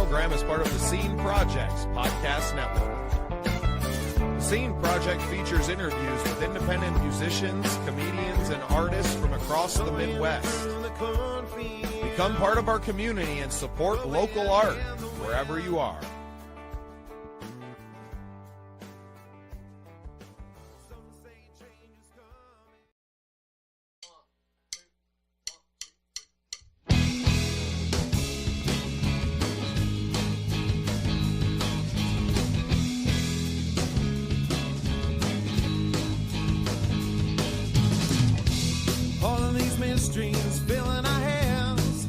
program is part of the Scene Project's podcast network. The Scene Project features interviews with independent musicians, comedians, and artists from across the Midwest. Become part of our community and support local art wherever you are. Streams filling our hands,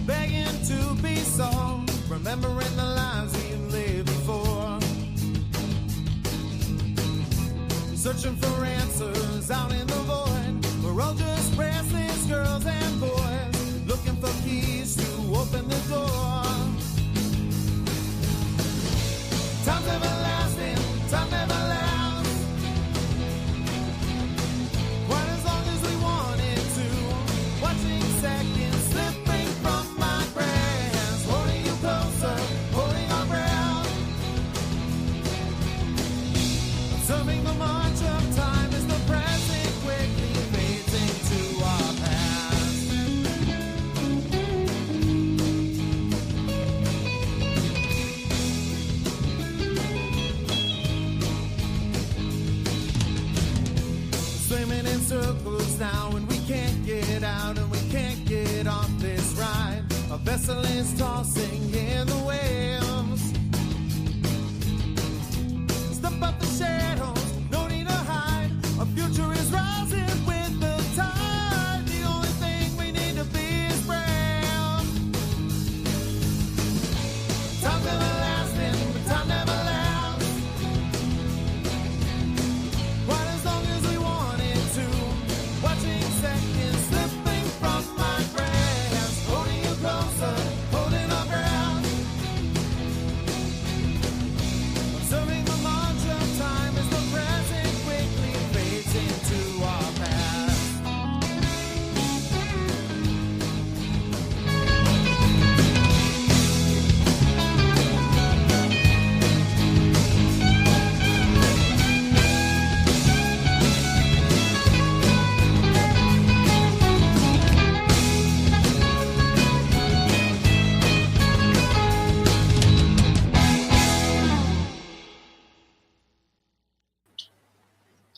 begging to be solved, remembering the lives we've lived before, searching for answers out in the void. We're all just restless girls and boys, looking for keys to open the door. Time's everlasting, time never lasts. Quite as long as we want it to. Watching seconds slipping from my grasp, holding you closer, holding our breath. Observing the march of time as the present quickly fades into our past. Swimming in circles now and we can't get out and we can't get off this ride. A vessel is tossing in the waves. Step up the shadows, no need to hide. Our future is rising with the tide. The only thing we need to be is brave. Time's everlasting, but time never lasts. Quite as long as we want it to. Watching seconds slipping from my grasp, holding you closer, holding our ground. Observing the march of time as the present quickly fades into our past.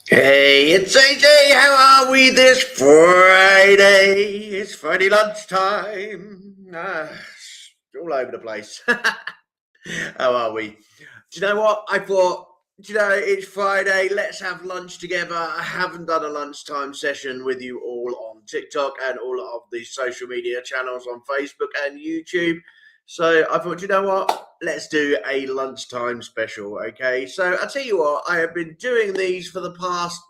Hey, it's AJ. How are we this Friday? It's Friday lunchtime. All over the place. How are we? Do you know what? I thought, it's Friday. Let's have lunch together. I haven't done a lunchtime session with you all on TikTok and all of the social media channels on Facebook and YouTube. So I thought, you know what? Let's do a lunchtime special, okay? So I'll tell you what, I have been doing these for the past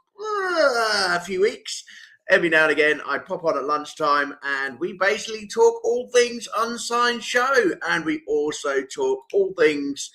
few weeks. Every now and again, I pop on at lunchtime and we basically talk all things Unsigned Show. And we also talk all things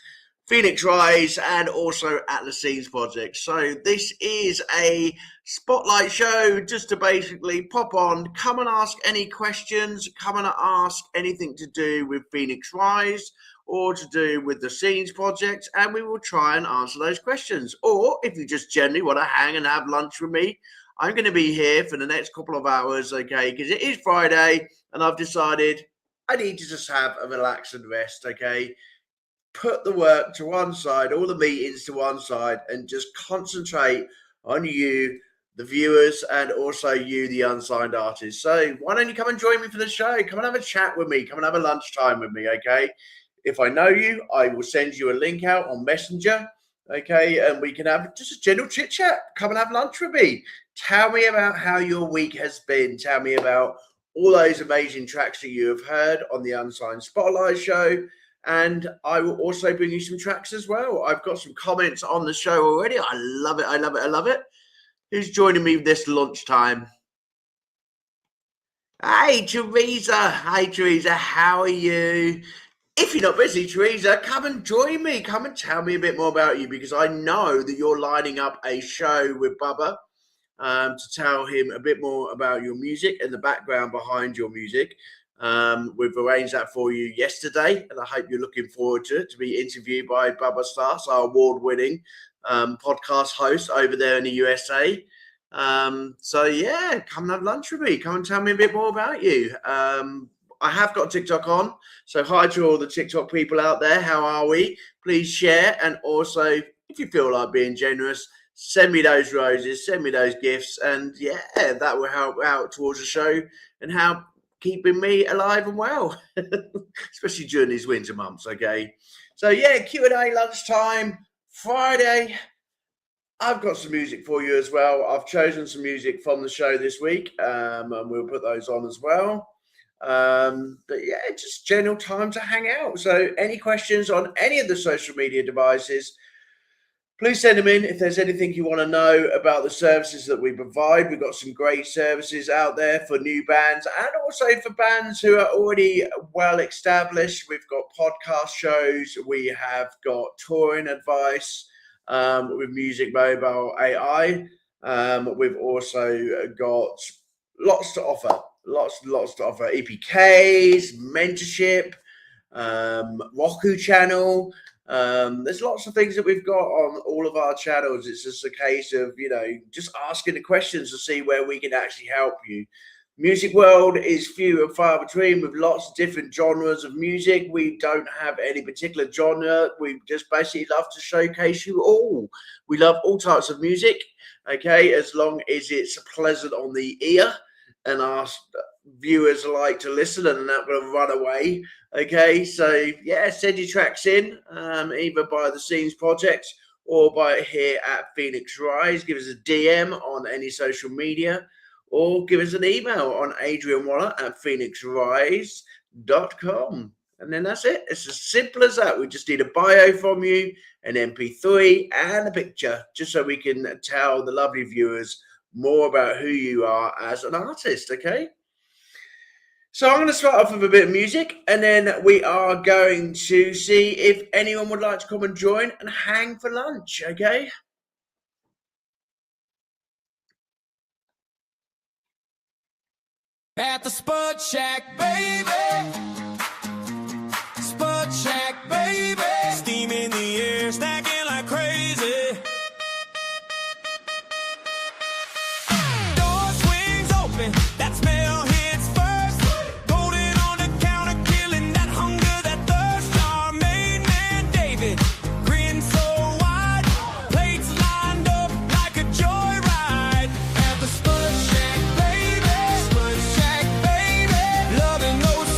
Phoenix Rise and also Atlas Scenes Project. So this is a spotlight show just to basically pop on, come and ask any questions, come and ask anything to do with Phoenix Rise or to do with the Scenes Project, and we will try and answer those questions. Or if you just generally want to hang and have lunch with me, I'm going to be here for the next couple of hours, okay, because it is Friday and I've decided I need to just have a relax and rest, okay? Put the work to one side, all the meetings to one side, and just concentrate on you, the viewers, and also you, the unsigned artists. So why don't you come and join me for the show? Come and have a chat with me. Come and have a lunchtime with me, okay? If I know you, I will send you a link out on Messenger, okay? And we can have just a general chit-chat. Come and have lunch with me. Tell me about how your week has been. Tell me about all those amazing tracks that you have heard on the Unsigned Spotlight Show. And I will also bring you some tracks as well. I've got some comments on the show already. I love it. I love it. I love it. Who's joining me this lunchtime? Hey, Teresa. Hey, Teresa. How are you? If you're not busy, Teresa, come and join me. Come and tell me a bit more about you, because I know that you're lining up a show with Bubba to tell him a bit more about your music and the background behind your music. We've arranged that for you yesterday, and I hope you're looking forward to it, to be interviewed by Bubba Starks, our award-winning podcast host over there in the USA. So yeah, come and have lunch with me. Come and tell me a bit more about you. I have got TikTok on, so hi to all the TikTok people out there. How are we? Please share, and also, if you feel like being generous, send me those roses, send me those gifts, and yeah, that will help out towards the show and help keeping me alive and well, especially during these winter months. Okay, so yeah, Q&A lunchtime Friday. I've got some music for you as well. I've chosen some music from the show this week, and we'll put those on as well. But yeah, just general time to hang out. So any questions on any of the social media devices, please send them in. If there's anything you want to know about the services that we provide, we've got some great services out there for new bands and also for bands who are already well established. We've got podcast shows. We have got touring advice with Music Mobile AI. We've also got lots to offer. Lots to offer. EPKs, mentorship, Roku channel. There's lots of things that we've got on all of our channels. It's just a case of, just asking the questions to see where we can actually help you. Music world is few and far between with lots of different genres of music. We don't have any particular genre. We just basically love to showcase you all. We love all types of music, okay, as long as it's pleasant on the ear and our viewers like to listen and not going to run away. Okay, so yeah, send your tracks in either by the Scenes Project or by here at Phoenix Rise. Give us a DM on any social media or give us an email on adrianwaller@phoenixrise.com. And then that's it. It's as simple as that. We just need a bio from you, an MP3 and a picture, just so we can tell the lovely viewers more about who you are as an artist, okay? So I'm going to start off with a bit of music, and then we are going to see if anyone would like to come and join and hang for lunch, okay? At the Spud Shack, baby. Spud Shack, baby. Steam in the air, snacking like crazy. Door swings open, that smell hits first. Golden on the counter, killing that hunger, that thirst. Our main man, David, grin so wide. Plates lined up like a joyride. At the Spud Shack, baby. Spud Shack, baby. Loving those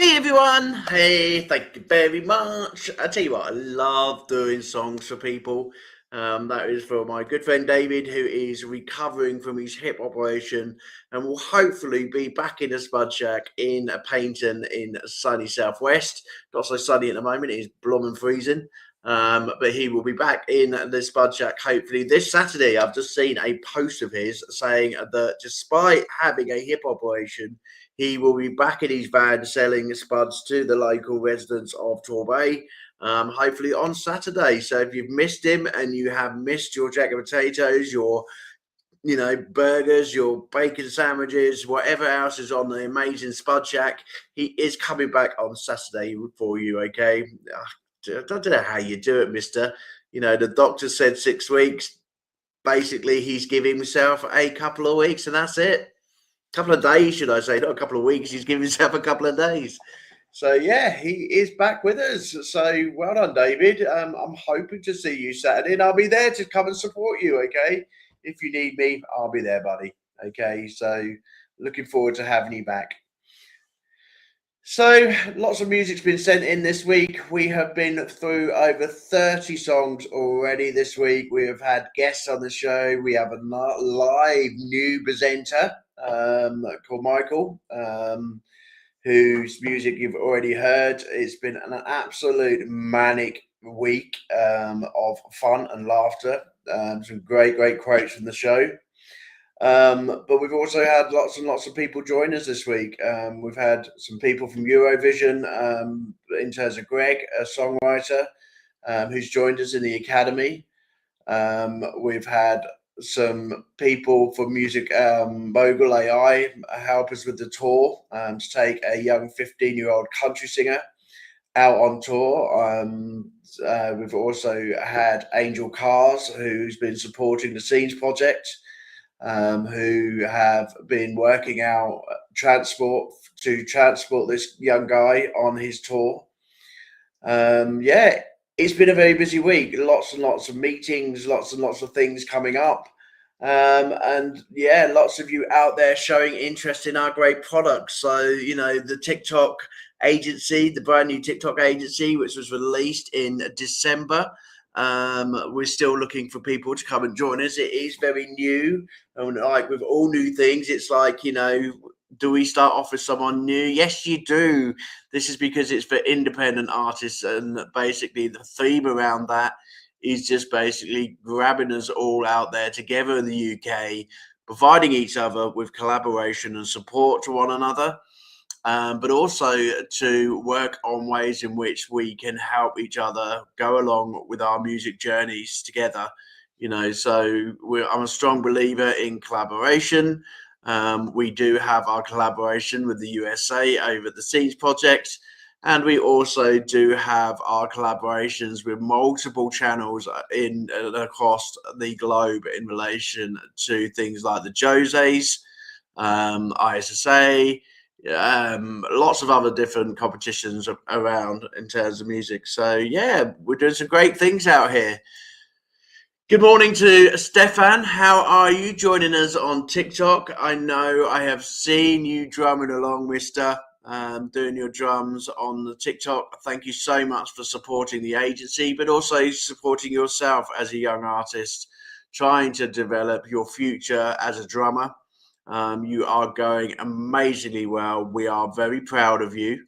Hey everyone, hey, thank you very much. I tell you what, I love doing songs for people. That is for my good friend David, who is recovering from his hip operation and will hopefully be back in a spud shack in Paignton in sunny southwest. Not so sunny at the moment, it is blooming freezing. But he will be back in the spud shack hopefully this Saturday. I've just seen a post of his saying that despite having a hip operation, he will be back in his van selling spuds to the local residents of Torbay, hopefully on Saturday. So if you've missed him and you have missed your jack of potatoes, your burgers, your bacon sandwiches, whatever else is on the amazing Spud Shack, he is coming back on Saturday for you, okay? I don't know how you do it, mister. The doctor said 6 weeks. Basically, he's giving himself a couple of weeks and that's it. Couple of days, should I say, not a couple of weeks. He's given himself a couple of days. So yeah, he is back with us. So well done, David. I'm hoping to see you Saturday, and I'll be there to come and support you. Okay, if you need me, I'll be there, buddy. Okay, so looking forward to having you back. So lots of music's been sent in this week. We have been through over 30 songs already this week. We have had guests on the show. We have a live new presenter called Michael, whose music you've already heard. It's been an absolute manic week of fun and laughter. Some great quotes from the show. But we've also had lots and lots of people join us this week. We've had some people from Eurovision, in terms of Greg, a songwriter, who's joined us in the Academy. We've had some people from Music Mogul AI help us with the tour, to take a young 15-year-old country singer out on tour. We've also had Angel Cars, who's been supporting the Scenes Project, who have been working out transport this young guy on his tour. It's been a very busy week. Lots and lots of meetings, lots and lots of things coming up. And yeah, lots of you out there showing interest in our great products. So, the TikTok agency, the brand new TikTok agency, which was released in December. We're still looking for people to come and join us. It is very new. And like with all new things, it's like, do we start off with someone new? Yes, you do. This is because it's for independent artists. And basically the theme around that is just basically grabbing us all out there together in the UK, providing each other with collaboration and support to one another. But also to work on ways in which we can help each other go along with our music journeys together. So I'm a strong believer in collaboration. We do have our collaboration with the USA over the Scenes Project. And we also do have our collaborations with multiple channels across the globe in relation to things like the Jose's, ISSA, lots of other different competitions around in terms of music. So yeah, we're doing some great things out here. Good morning to Stefan. How are you joining us on TikTok? I know I have seen you drumming along, mister, doing your drums on the TikTok. Thank you so much for supporting the agency, but also supporting yourself as a young artist, trying to develop your future as a drummer. You are going amazingly well. We are very proud of you.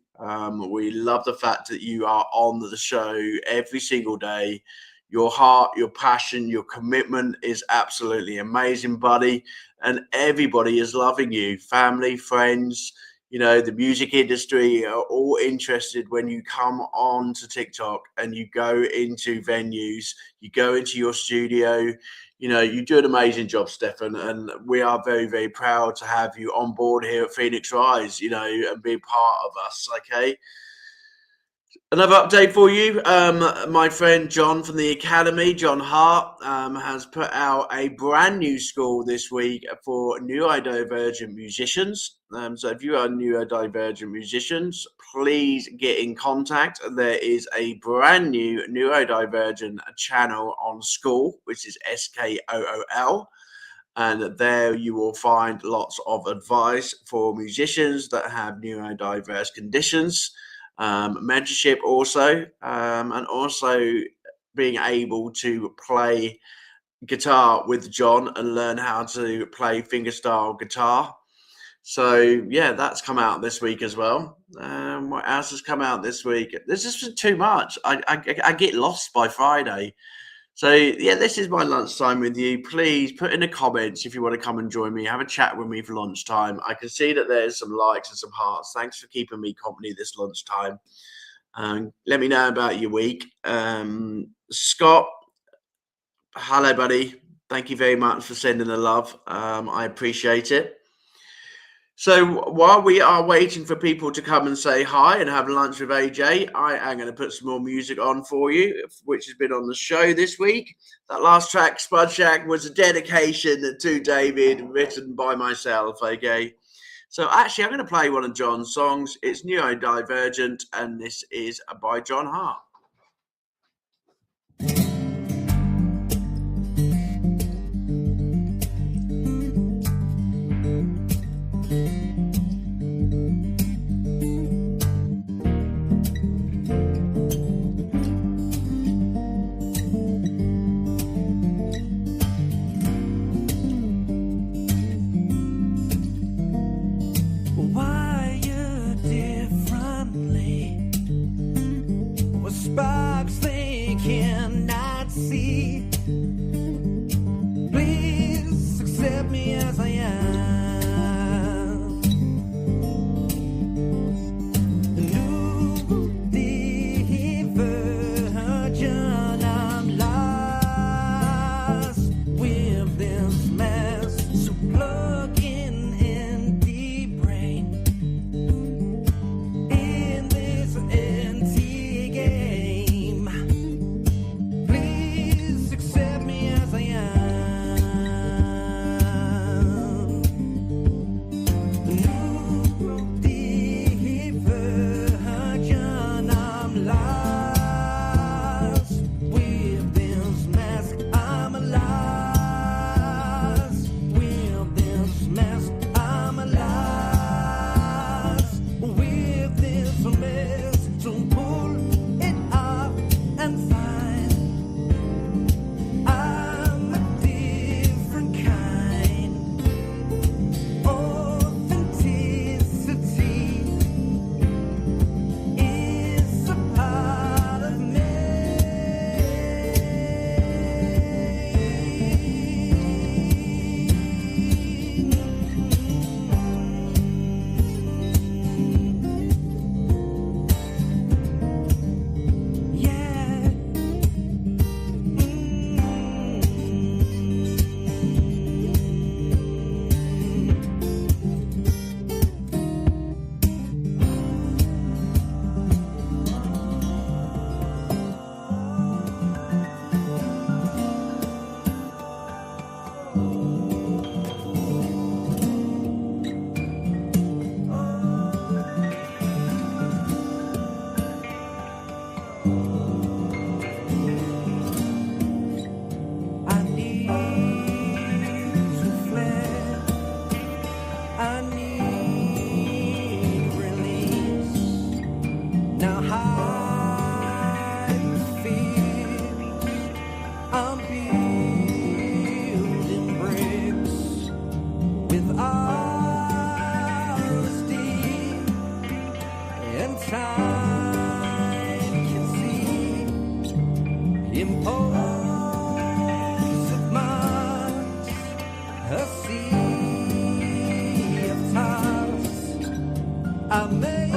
We love the fact that you are on the show every single day. Your heart, your passion, your commitment is absolutely amazing, buddy. And everybody is loving you. Family, friends, the music industry are all interested when you come on to TikTok and you go into venues, you go into your studio. You do an amazing job, Stefan, and we are very, very proud to have you on board here at Phoenix Rise, and be part of us, okay? Another update for you. My friend John from the Academy, John Hart, has put out a brand new school this week for neurodivergent musicians. So if you are neurodivergent musicians, please get in contact. There is a brand new neurodivergent channel on School, which is SKOOL. And there you will find lots of advice for musicians that have neurodiverse conditions, mentorship also, and also being able to play guitar with John and learn how to play fingerstyle guitar. So yeah, that's come out this week as well. What else has come out this week? There's just too much. I get lost by Friday. So yeah, this is my lunchtime with you. Please put in the comments if you want to come and join me. Have a chat with me for lunchtime. I can see that there's some likes and some hearts. Thanks for keeping me company this lunchtime. Let me know about your week. Scott, hello, buddy. Thank you very much for sending the love. I appreciate it. So while we are waiting for people to come and say hi and have lunch with AJ, I am going to put some more music on for you, which has been on the show this week. That last track, Spud Shack, was a dedication to David, written by myself, okay? So actually, I'm going to play one of John's songs. It's Neurodivergent, and this is by John Hart. Sparks they cannot see. Please accept me as I am. New diversion, I'm lost with this mess. So plug in the brain in this empty game. Please accept me as I am. New diversion, I'm lost with this mask. I'm lost with this mask. I'm lost with this mess. So pull it up and find I'm a different kind. Authenticity is a part of me. Yeah. I need to flare. I need release. Now how it feels. I'm building bricks with honesty and time can see. Impulsive minds, a sea of toss. I made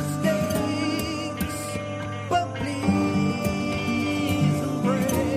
mistakes, but please embrace.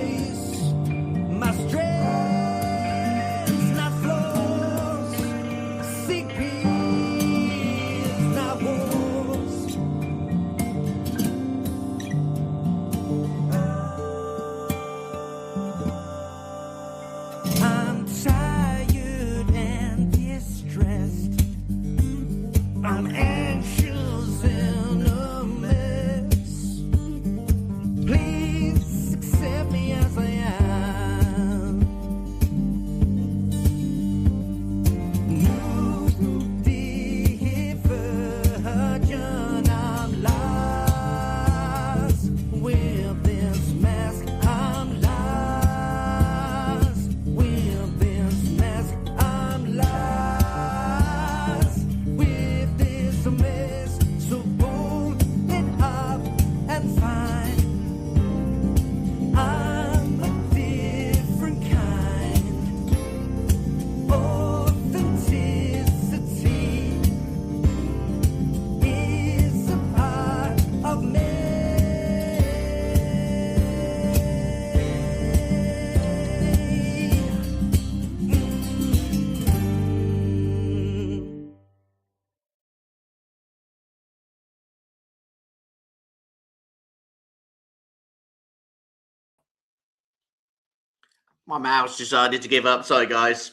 My mouse decided to give up. Sorry, guys.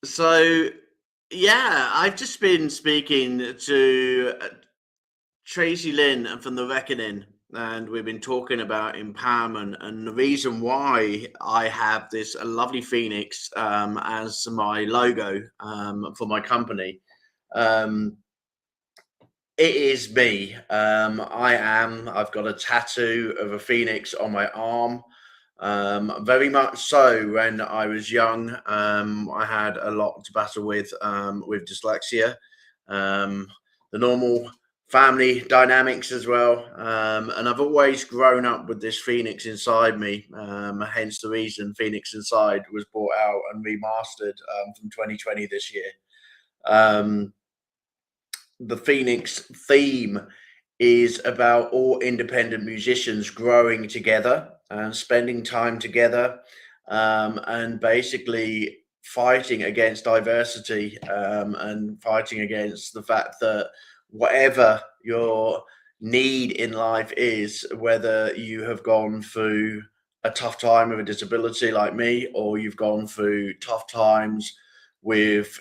So, yeah, I've just been speaking to Tracy Lynn from The Reckoning, and we've been talking about empowerment and the reason why I have this lovely phoenix as my logo for my company. Um, it is me. I've got a tattoo of a phoenix on my arm. Very much so. When I was young, I had a lot to battle with dyslexia, the normal family dynamics as well. And I've always grown up with this phoenix inside me. Hence the reason Phoenix Inside was brought out and remastered from 2020 this year. The Phoenix theme is about all independent musicians growing together and spending time together, and basically fighting against diversity, and fighting against the fact that whatever your need in life is, whether you have gone through a tough time with a disability like me, or you've gone through tough times with,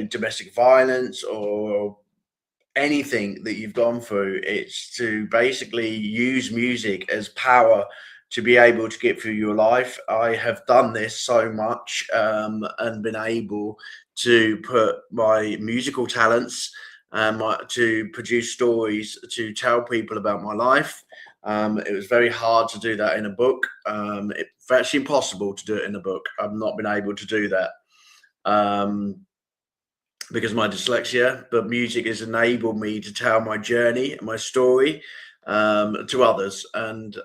domestic violence or anything that you've gone through, it's to basically use music as power to be able to get through your life. I have done this so much, and been able to put my musical talents to produce stories to tell people about my life. It was very hard to do that in a book. It's actually impossible to do it in a book. I've not been able to do that. Because of my dyslexia, but music has enabled me to tell my journey and my story to others, and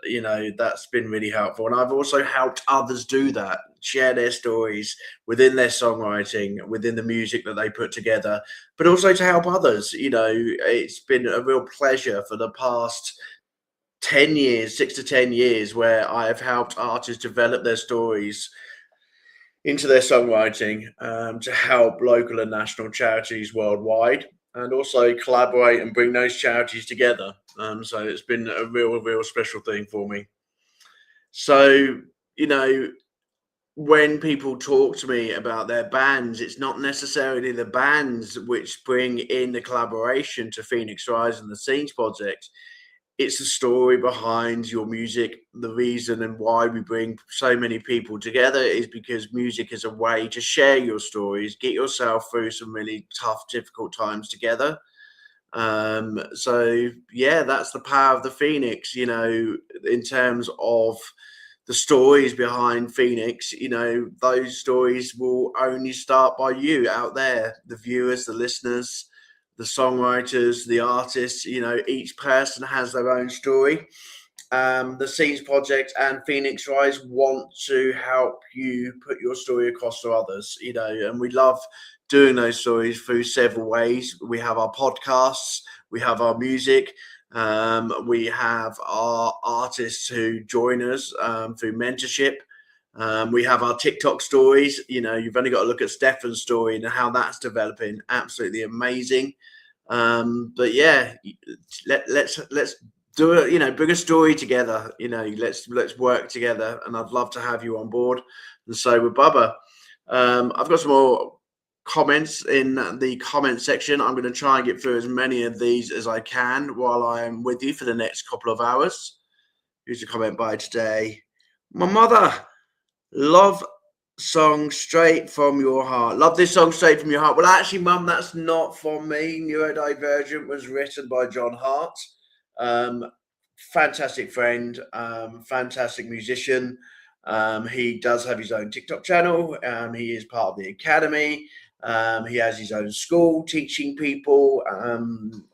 that's been really helpful. And I've also helped others do that, share their stories within their songwriting, within the music that they put together, but also to help others. It's been a real pleasure for the past 10 years, 6 to 10 years, where I have helped artists develop their stories into their songwriting, to help local and national charities worldwide, and also collaborate and bring those charities together. So it's been a real special thing for me. So, when people talk to me about their bands, it's not necessarily the bands which bring in the collaboration to Phoenix Rise and the Scenes Project. It's the story behind your music. The reason and why we bring so many people together is because music is a way to share your stories, get yourself through some really tough, difficult times together. So yeah, that's the power of the Phoenix, in terms of the stories behind Phoenix. Those stories will only start by you out there, the viewers, the listeners, the songwriters, the artists. Each person has their own story. The Scenes Project and Phoenix Rise want to help you put your story across to others, and we love doing those stories through several ways. We have our podcasts, we have our music, we have our artists who join us through mentorship. We have our TikTok stories. You've only got to look at Stefan's story and how that's developing. Absolutely amazing. But yeah, let's do it. Bring a story together. Let's work together. And I'd love to have you on board. And so with Bubba, I've got some more comments in the comment section. I'm going to try and get through as many of these as I can while I am with you for the next couple of hours. Here's a comment by today. My mother, love song Straight From Your Heart. Love this song, Straight From Your Heart. Well, actually, Mum, that's not from me. Neurodivergent was written by John Hart. Fantastic friend, fantastic musician. He does have his own TikTok channel. He is part of the academy. He has his own school teaching people.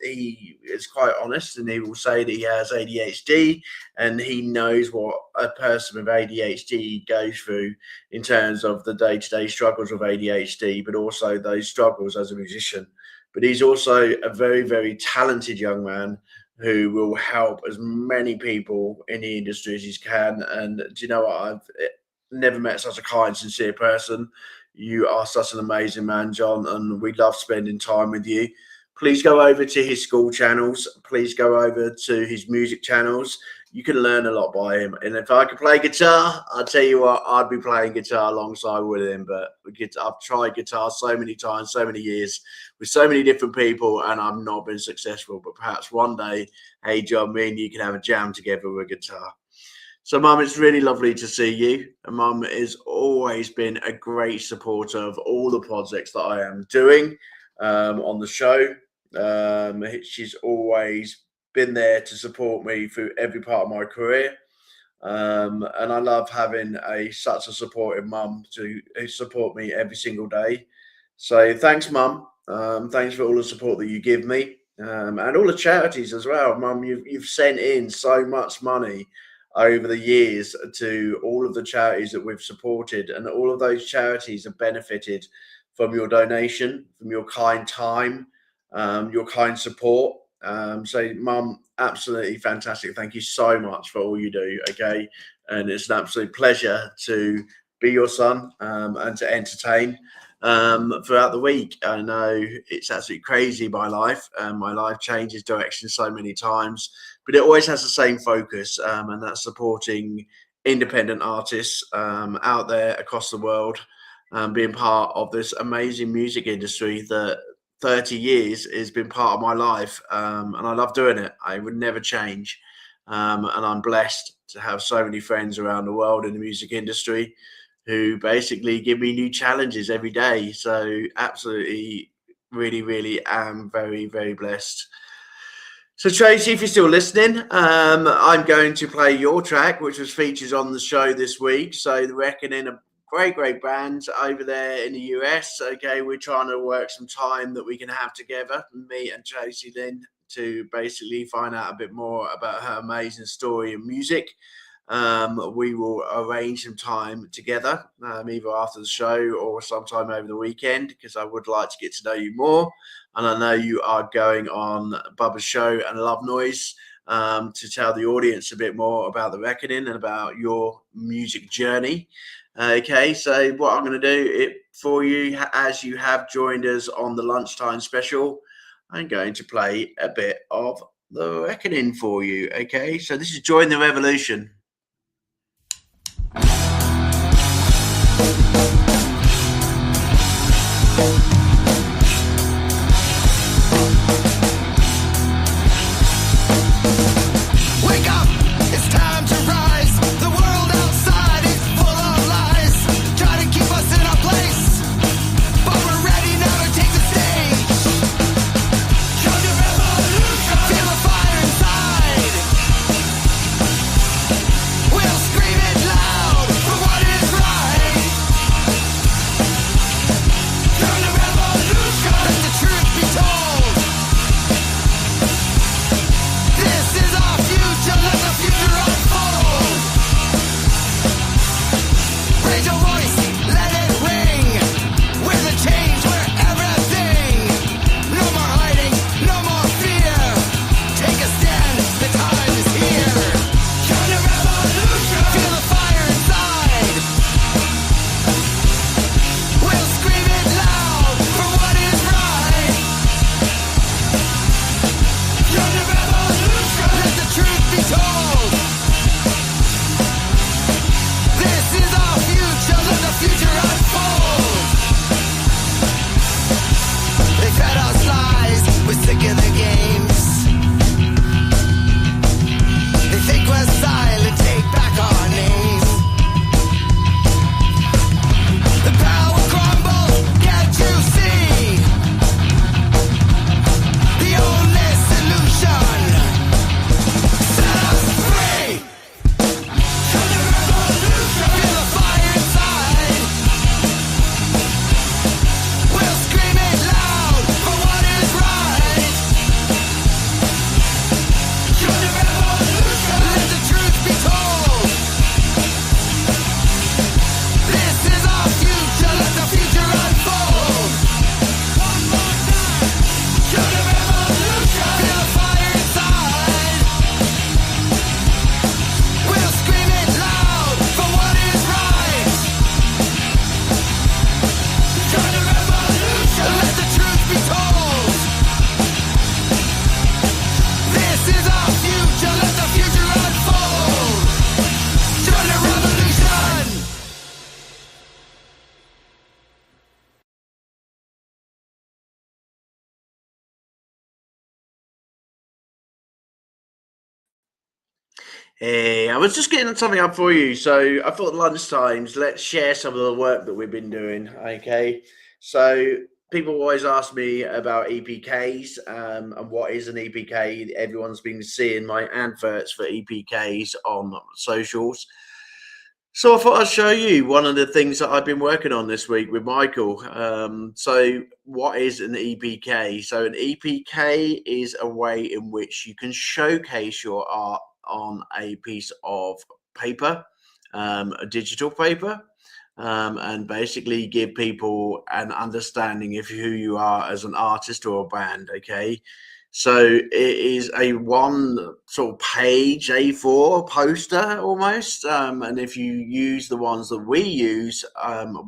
He is quite honest, and he will say that he has ADHD, and he knows what a person with ADHD goes through in terms of the day-to-day struggles with ADHD, but also those struggles as a musician. But he's also a very talented young man who will help as many people in the industry as he can. And do you know what? I've never met such a kind, sincere person. You are such an amazing man, John, and we love spending time with you. Please go over to his school channels. Please go over to his music channels. you can learn a lot by him. And if I could play guitar, I'll tell you what, I'd be playing guitar alongside with him. But I've tried guitar so many times, so many years, with so many different people, and I've not been successful. But perhaps one day, hey, John, me and you can have a jam together with a guitar. So, Mum, it's really lovely to see you. And Mum has always been a great supporter of all the projects that I am doing on the show. She's always been there to support me through every part of my career. And I love having such a supportive mum to support me every single day. So thanks, Mum. Thanks for all the support that you give me, and all the charities as well. Mum, you've sent in so much money over the years to all of the charities that we've supported, and all of those charities have benefited from your donation, from your kind time, your kind support. So, Mum, absolutely fantastic. Thank you so much for all you do. Okay, and it's an absolute pleasure to be your son and to entertain throughout the week. I know it's absolutely crazy, my life. My life changes direction so many times, but it always has the same focus, and that's supporting independent artists out there across the world, being part of this amazing music industry that 30 years has been part of my life, and I love doing it. I would never change, and I'm blessed to have so many friends around the world in the music industry who basically give me new challenges every day. So absolutely, really, really am very, very blessed. So, Tracy, if you're still listening, I'm going to play your track, which was featured on the show this week. So, The Reckoning, a great band over there in the US. Okay, we're trying to work some time that we can have together, me and Tracy Lynn, to basically find out a bit more about her amazing story and music. We will arrange some time together, either after the show or sometime over the weekend, because I would like to get to know you more. And I know you are going on Bubba's show and Love Noise to tell the audience a bit more about The Reckoning and about your music journey. Okay, so what I'm going to do for you, as you have joined us on the lunchtime special, I'm going to play a bit of The Reckoning for you. Okay, so this is Join the Revolution. Feel the fire inside. Hey, I was just getting something up for you. So I thought lunchtimes, let's share some of the work that we've been doing. Okay. So people always ask me about EPKs and what is an EPK. Everyone's been seeing my adverts for EPKs on socials. So I thought I'd show you one of the things that I've been working on this week with Michael. So what is an EPK? So an EPK is a way in which you can showcase your art on a piece of paper, a digital paper, and basically give people an understanding of who you are as an artist or a band. Okay. So it is a one sort of page A4 poster almost, and if you use the ones that we use,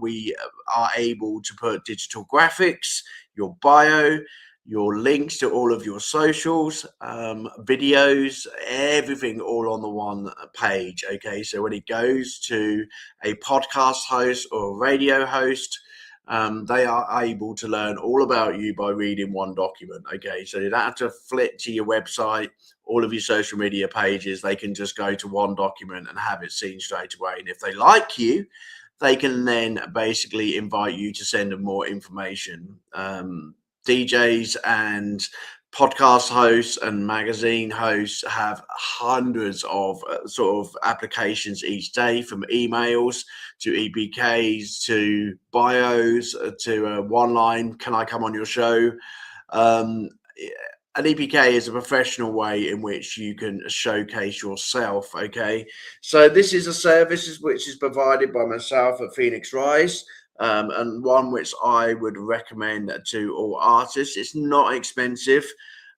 we are able to put digital graphics, your bio, your links to all of your socials, videos, everything all on the one page. Okay, so when it goes to a podcast host or a radio host, they are able to learn all about you by reading one document. Okay, so you don't have to flit to your website, all of your social media pages. They can just go to one document and have it seen straight away. And if they like you, they can then basically invite you to send them more information. DJs and podcast hosts and magazine hosts have hundreds of sort of applications each day, from emails to EPKs to bios to one line, can I come on your show? Um, an EPK is a professional way in which you can showcase yourself. Okay, so this is a service which is provided by myself at Phoenix Rise, and one which I would recommend to all artists. It's not expensive.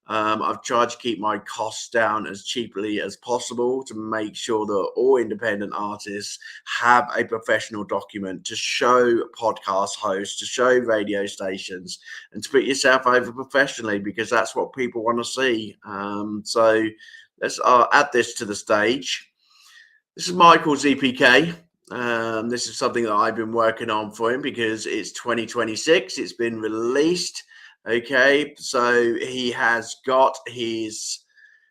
I've tried to keep my costs down as cheaply as possible to make sure that all independent artists have a professional document to show podcast hosts, to show radio stations, and to put yourself over professionally, because that's what people want to see. So let's add this to the stage. This is Michael's EPK. This is something that I've been working on for him because it's 2026. It's been released. Okay, so he has got his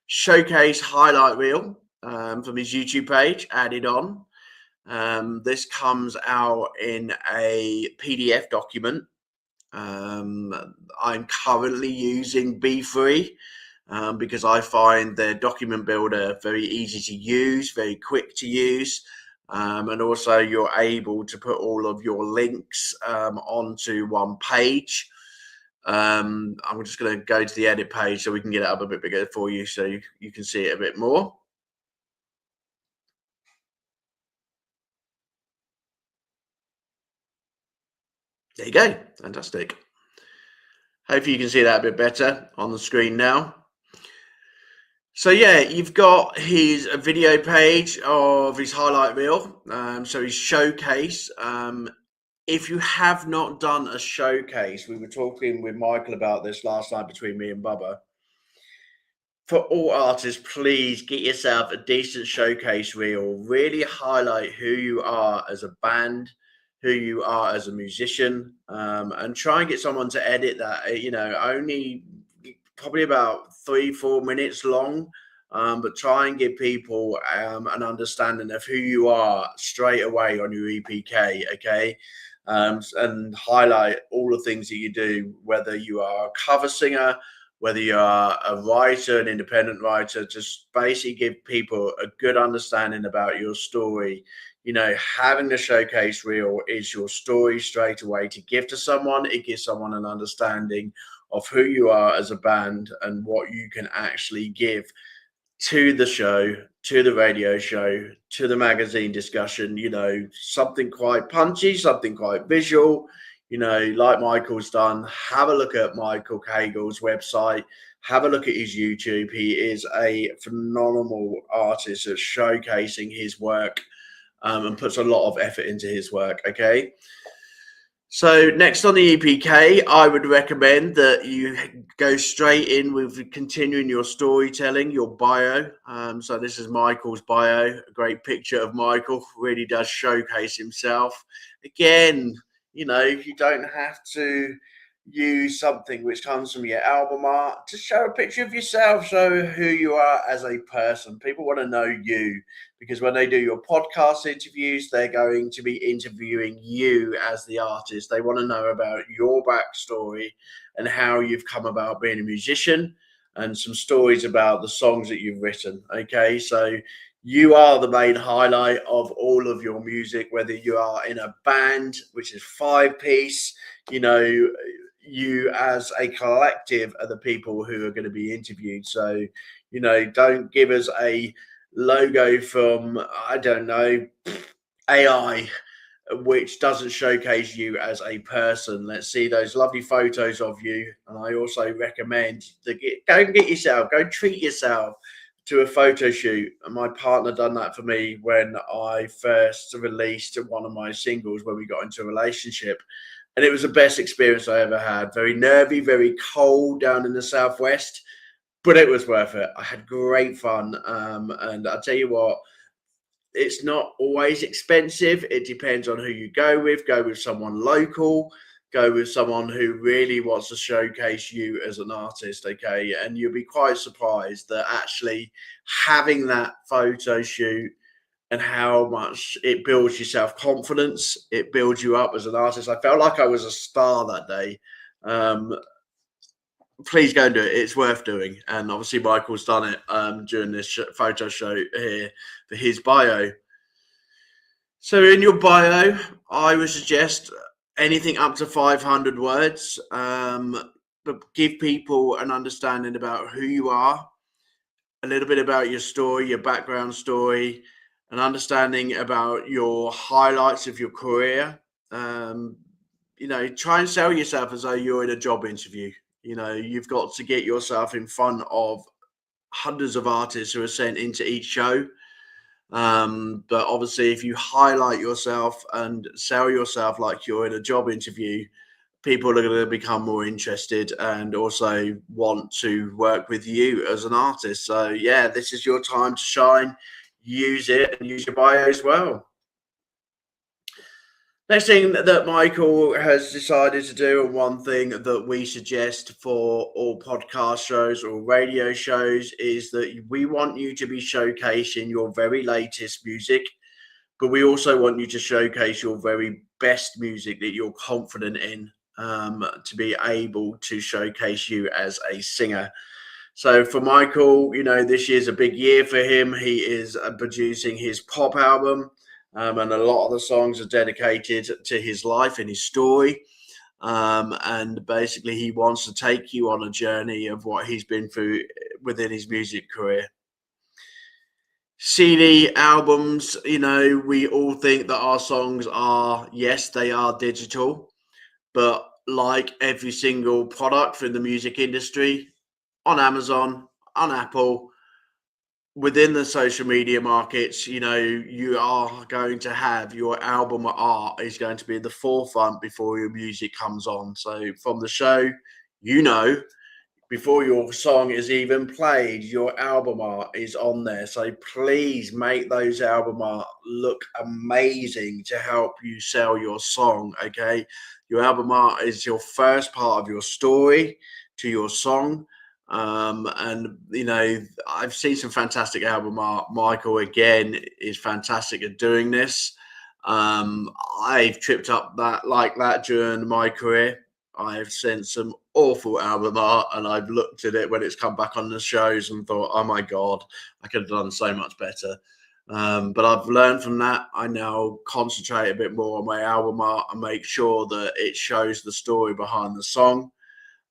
showcase highlight reel from his YouTube page added on. This comes out in a PDF document. I'm currently using B3 because I find their document builder very easy to use, very quick to use. And also you're able to put all of your links onto one page. I'm just going to go to the edit page so we can get it up a bit bigger for you so you can see it a bit more. There you go. Fantastic. Hopefully you can see that a bit better on the screen now. So yeah, you've got his video page of his highlight reel. So his showcase. If you have not done a showcase, we were talking with Michael about this last night between me and Bubba. For all artists, please get yourself a decent showcase reel. Really highlight who you are as a band, who you are as a musician, and try and get someone to edit that. Only probably about 3-4 minutes long. But try and give people an understanding of who you are straight away on your EPK, okay? And highlight all the things that you do, whether you are a cover singer, whether you are a writer, an independent writer. Just basically give people a good understanding about your story. Having the showcase reel is your story straight away to give to someone. It gives someone an understanding of who you are as a band and what you can actually give to the show, to the radio show, to the magazine discussion. Something quite punchy, something quite visual, like Michael's done. Have a look at Michael Cagle's website. Have a look at his YouTube. He is a phenomenal artist at showcasing his work and puts a lot of effort into his work, okay? So next on the EPK, I would recommend that you go straight in with continuing your storytelling, your bio. So this is Michael's bio, a great picture of Michael, really does showcase himself. Again, you don't have to use something which comes from your album art to show a picture of yourself, show who you are as a person. People want to know you because when they do your podcast interviews, they're going to be interviewing you as the artist. They want to know about your backstory and how you've come about being a musician and some stories about the songs that you've written. Okay, so you are the main highlight of all of your music, whether you are in a band, which is 5-piece, you as a collective are the people who are going to be interviewed. So, don't give us a logo from, I don't know, AI, which doesn't showcase you as a person. Let's see those lovely photos of you. And I also recommend go and get yourself, go treat yourself to a photo shoot. And my partner done that for me when I first released one of my singles when we got into a relationship. And it was the best experience I ever had. Very nervy, very cold down in the southwest, but it was worth it. I had great fun. And I'll tell you what, it's not always expensive. It depends on who you go with. Go with someone local. Go with someone who really wants to showcase you as an artist, okay? And you'll be quite surprised that actually having that photo shoot and how much it builds your self-confidence, it builds you up as an artist. I felt like I was a star that day. Please go and do it. It's worth doing. And obviously Michael's done it during this photo show here for his bio. So in your bio, I would suggest anything up to 500 words, but give people an understanding about who you are, a little bit about your story, your background story, an understanding about your highlights of your career. Try and sell yourself as though you're in a job interview. You've got to get yourself in front of hundreds of artists who are sent into each show. But obviously, if you highlight yourself and sell yourself like you're in a job interview, people are going to become more interested and also want to work with you as an artist. So, yeah, this is your time to shine. Use it and use your bio as well. Next thing that Michael has decided to do, and one thing that we suggest for all podcast shows or radio shows, is that we want you to be showcasing your very latest music, but we also want you to showcase your very best music that you're confident in, to be able to showcase you as a singer. So for Michael, this year's a big year for him. He is producing his pop album. And a lot of the songs are dedicated to his life and his story. And basically, he wants to take you on a journey of what he's been through within his music career. CD albums, we all think that our songs are, yes, they are digital. But like every single product in the music industry, on Amazon, on Apple, within the social media markets, you are going to have your album art is going to be in the forefront before your music comes on. So from the show, before your song is even played, your album art is on there. So please make those album art look amazing to help you sell your song, okay? Your album art is your first part of your story to your song. And I've seen some fantastic album art. Michael again is fantastic at doing this. I've tripped up that during my career. I've seen some awful album art, and I've looked at it when it's come back on the shows and thought, oh my god, I could have done so much better. But I've learned from that. I now concentrate a bit more on my album art and make sure that it shows the story behind the song.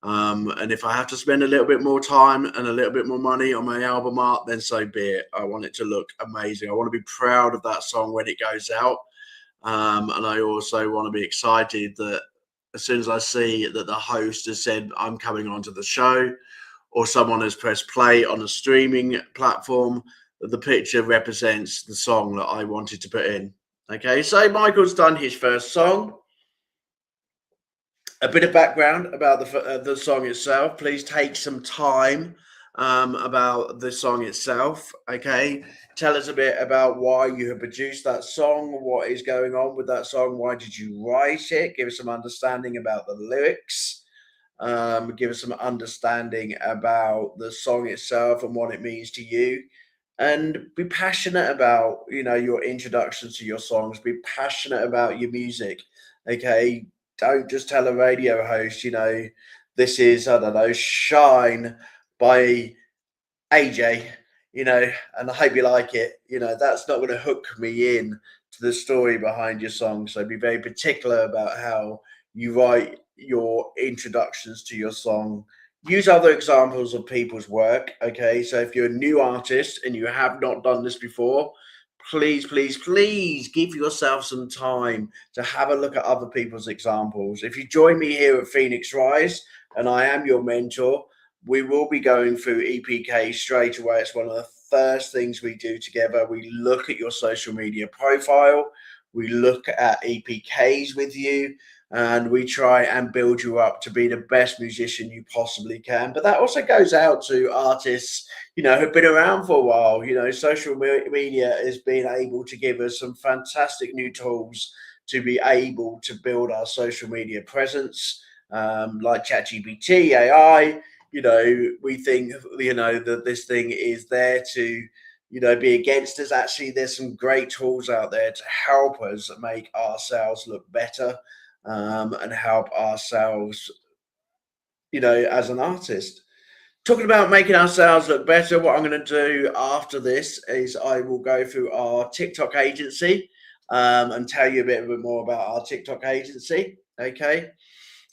And if I have to spend a little bit more time and a little bit more money on my album art, then so be it. I want it to look amazing. I want to be proud of that song when it goes out. And I also want to be excited that as soon as I see that the host has said, I'm coming onto the show, or someone has pressed play on a streaming platform, that the picture represents the song that I wanted to put in. Okay, so Michael's done his first song. A bit of background about the song itself. Please take some time about the song itself. Okay, tell us a bit about why you have produced that song, what is going on with that song, why did you write it, give us some understanding about the lyrics. give us some understanding about the song itself and what it means to you, and be passionate about, your introductions to your songs. Be passionate about your music. Okay, don't just tell a radio host, this is, I don't know, Shine by AJ, and I hope you like it. That's not going to hook me in to the story behind your song. So be very particular about how you write your introductions to your song. Use other examples of people's work. Okay, so if you're a new artist and you have not done this before, please, please, please give yourself some time to have a look at other people's examples. If you join me here at Phoenix Rise, and I am your mentor, we will be going through EPK straight away. It's one of the first things we do together. We look at your social media profile, we look at EPKs with you, and we try and build you up to be the best musician you possibly can. But that also goes out to artists, who've been around for a while. Social media has been able to give us some fantastic new tools to be able to build our social media presence, like ChatGPT, AI. We think, that this thing is there to, be against us. Actually, there's some great tools out there to help us make ourselves look better, and help ourselves, as an artist. Talking about making ourselves look better, what I'm going to do after this is I will go through our TikTok agency, and tell you a bit more about our TikTok agency. Okay.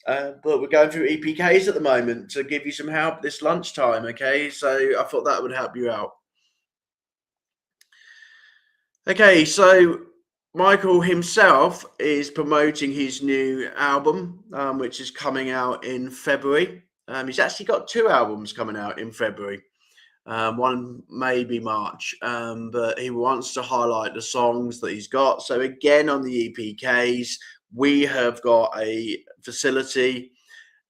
But we're going through EPKs at the moment to give you some help this lunchtime. Okay. So I thought that would help you out. Okay. So Michael himself is promoting his new album, which is coming out in February. He's actually got 2 albums coming out in February. One maybe March, but he wants to highlight the songs that he's got. So again, on the EPKs, we have got a facility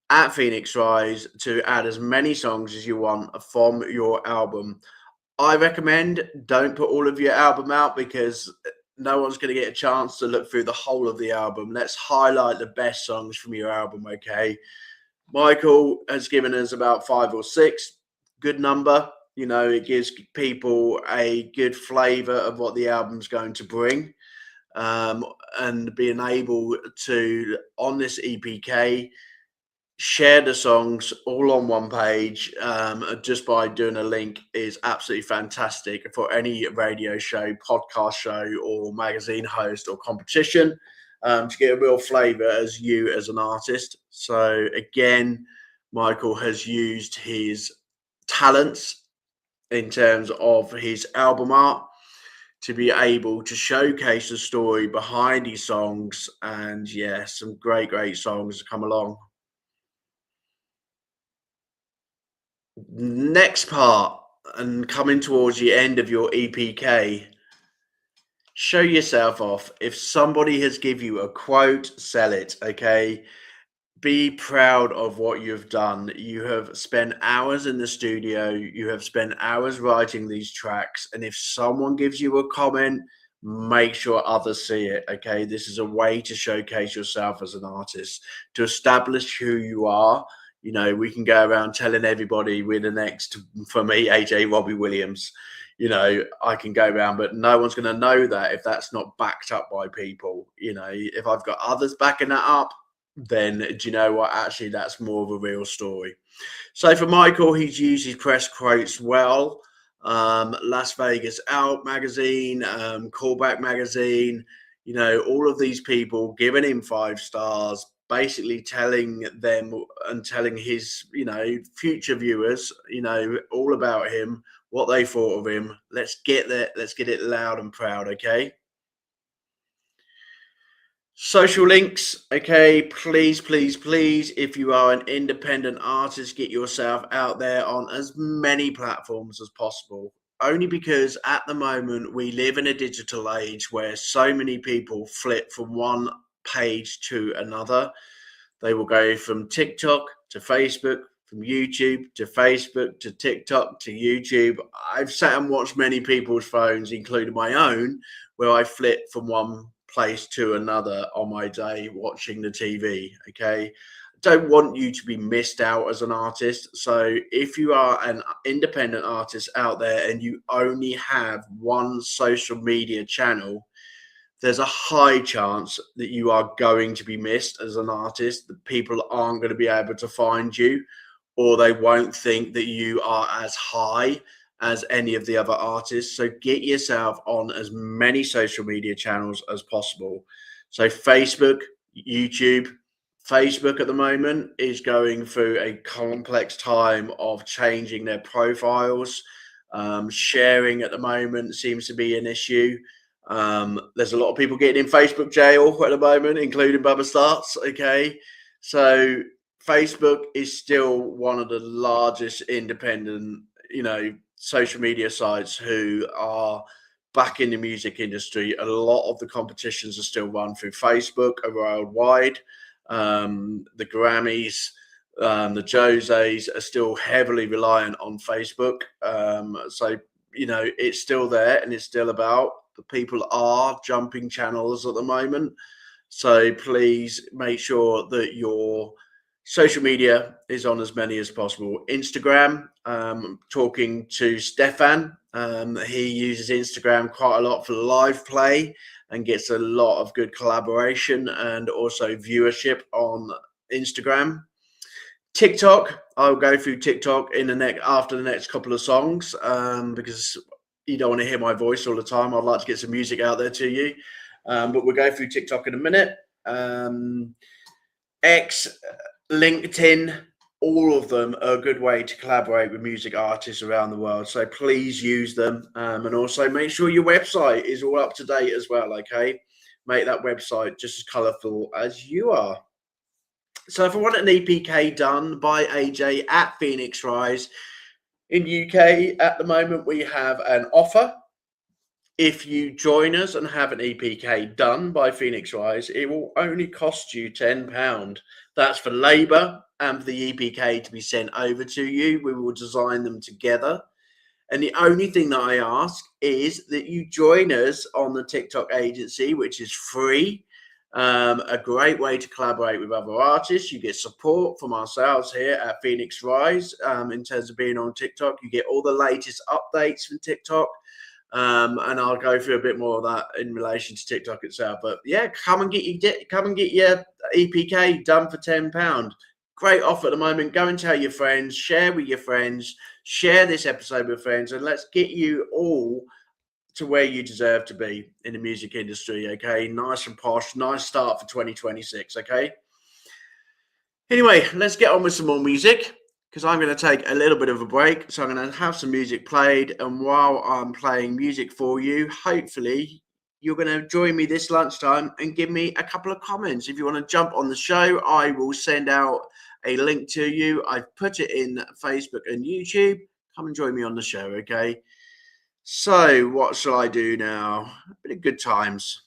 at Phoenix Rise to add as many songs as you want from your album. I recommend don't put all of your album out, because no one's going to get a chance to look through the whole of the album. Let's highlight the best songs from your album. Okay. Michael has given us about 5 or 6. Good number. It gives people a good flavor of what the album's going to bring. And being able to, on this EPK, share the songs all on one page, just by doing a link, is absolutely fantastic for any radio show, podcast show, or magazine host or competition, to get a real flavor as you as an artist. So again, Michael has used his talents in terms of his album art to be able to showcase the story behind his songs. And yeah, some great, great songs come along. Next part, and coming towards the end of your EPK, show yourself off. If somebody has give you a quote, sell it. Okay. Be proud of what you've done. You have spent hours in the studio. You have spent hours writing these tracks. And if someone gives you a comment, make sure others see it. Okay. This is a way to showcase yourself as an artist, to establish who you are. We can go around telling everybody we're the next, for me, AJ Robbie Williams. I can go around, but no one's going to know that if that's not backed up by people. If I've got others backing that up, then do you know what? Actually, that's more of a real story. So for Michael, he's used his press quotes well. Las Vegas Out magazine, Callback magazine, all of these people giving him 5 stars, basically telling them and telling his, future viewers, all about him, what they thought of him. Let's get there. Let's get it loud and proud. Okay. Social links. Okay. Please, please, please, if you are an independent artist, get yourself out there on as many platforms as possible. Only because at the moment we live in a digital age where so many people flip from one page to another. They will go from TikTok to Facebook, from YouTube to Facebook to TikTok to YouTube. I've sat and watched many people's phones, including my own, where I flip from one place to another on my day watching the TV. Okay. don't want you to be missed out as an artist. So if you are an independent artist out there and you only have one social media channel, there's a high chance that you are going to be missed as an artist. That people aren't going to be able to find you, or they won't think that you are as high as any of the other artists. So get yourself on as many social media channels as possible. So Facebook, YouTube. Facebook at the moment is going through a complex time of changing their profiles. Sharing at the moment seems to be an issue. There's a lot of people getting in Facebook jail at the moment, including Bubba Starts. Okay, so Facebook is still one of the largest independent, social media sites who are back in the music industry. A lot of the competitions are still run through Facebook worldwide. The Grammys, the Jose's are still heavily reliant on Facebook. So, it's still there and it's still about. The people are jumping channels at the moment. So please make sure that your social media is on as many as possible. Instagram, talking to Stefan. He uses Instagram quite a lot for live play and gets a lot of good collaboration and also viewership on Instagram. TikTok, I'll go through TikTok after the next couple of songs, because you don't want to hear my voice all the time. I'd like to get some music out there to you. But we'll go through TikTok in a minute. X, LinkedIn, all of them are a good way to collaborate with music artists around the world. So please use them. And also make sure your website is all up to date as well, okay? Make that website just as colourful as you are. So if I want an EPK done by AJ at Phoenix Rise, in UK at the moment, we have an offer. If you join us and have an EPK done by Phoenix Rise, it will only cost you £10. That's for labour and for the EPK to be sent over to you. We will design them together. And the only thing that I ask is that you join us on the TikTok agency, which is free. A great way to collaborate with other artists. You get support from ourselves here at Phoenix Rise in terms of being on TikTok. You get all the latest updates from TikTok. And I'll go through a bit more of that in relation to TikTok itself. But yeah, come and get your EPK done for £10. Great offer at the moment. Go and tell your friends, share with your friends, share this episode with friends, and let's get you all to where you deserve to be in the music industry, okay? Nice and posh, nice start for 2026, okay? Anyway, let's get on with some more music, because I'm going to take a little bit of a break. So I'm going to have some music played, and while I'm playing music for you, hopefully you're going to join me this lunchtime and give me a couple of comments. If you want to jump on the show, I will send out a link to you. I've put it in Facebook and YouTube. Come and join me on the show, okay? So what shall I do now? A bit of good times.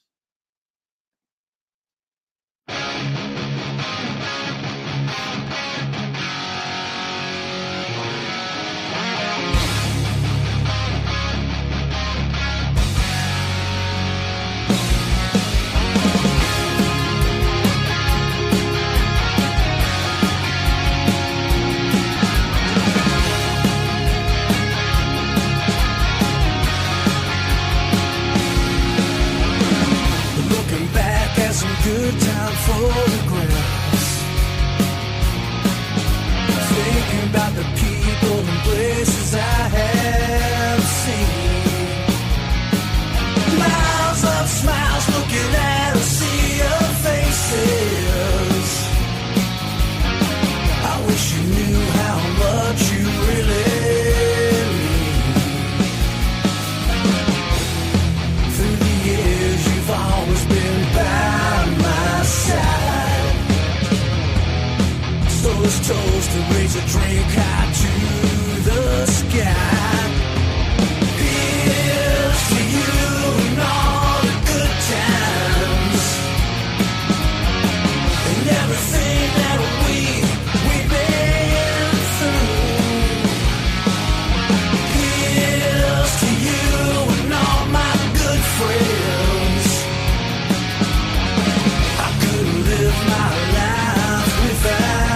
Good time photographs. Thinking about the people and places I have seen. Miles of smiles looking at a sea of faces. I wish you knew how much you really mean. Through the years you've always been by my side. So let's toast to raise a drink high to the sky. Here's to you and all the good times and everything that we've been through. Here's to you and all my good friends. I couldn't live my life without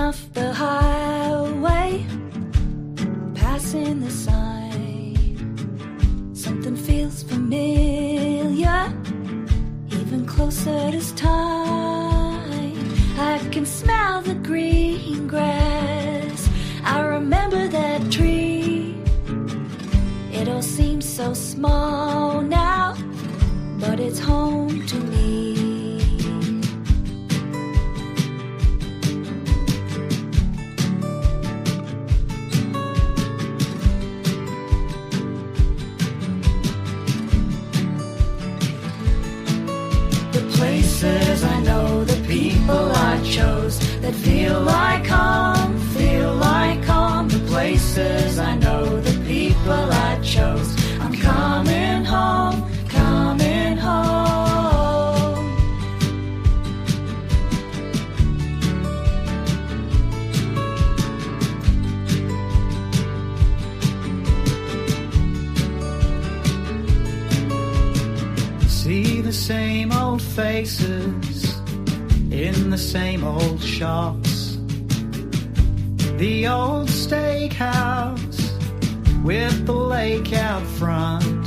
off the highway, passing the sign. Something feels familiar, even closer this time. I can smell the green grass. I remember that tree. It all seems so small now, but it's home to me. The places I know, the people I chose, that feel like home, feel like home. The places I know, the people I chose. I'm coming home, coming home. See the same old faces in the same old shops. The old steakhouse with the lake out front,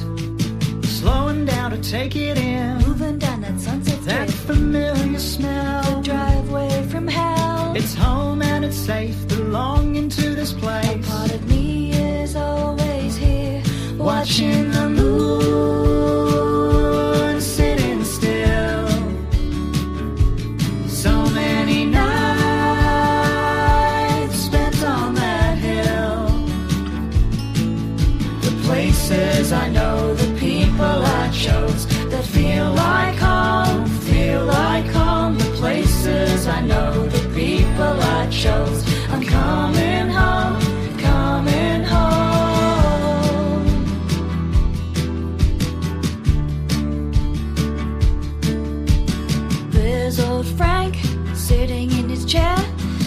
slowing down to take it in, Moving down that sunset that strip, familiar smell. the driveway from hell. It's home and it's safe, belonging to this place. Part of me is always here, watching the moon, sitting still. So many nights spent on that hill. The places I know, the people I chose, that feel like home, feel like home. The places I know, the people I chose. I'm coming home, coming home. There's old Frank sitting in his chair.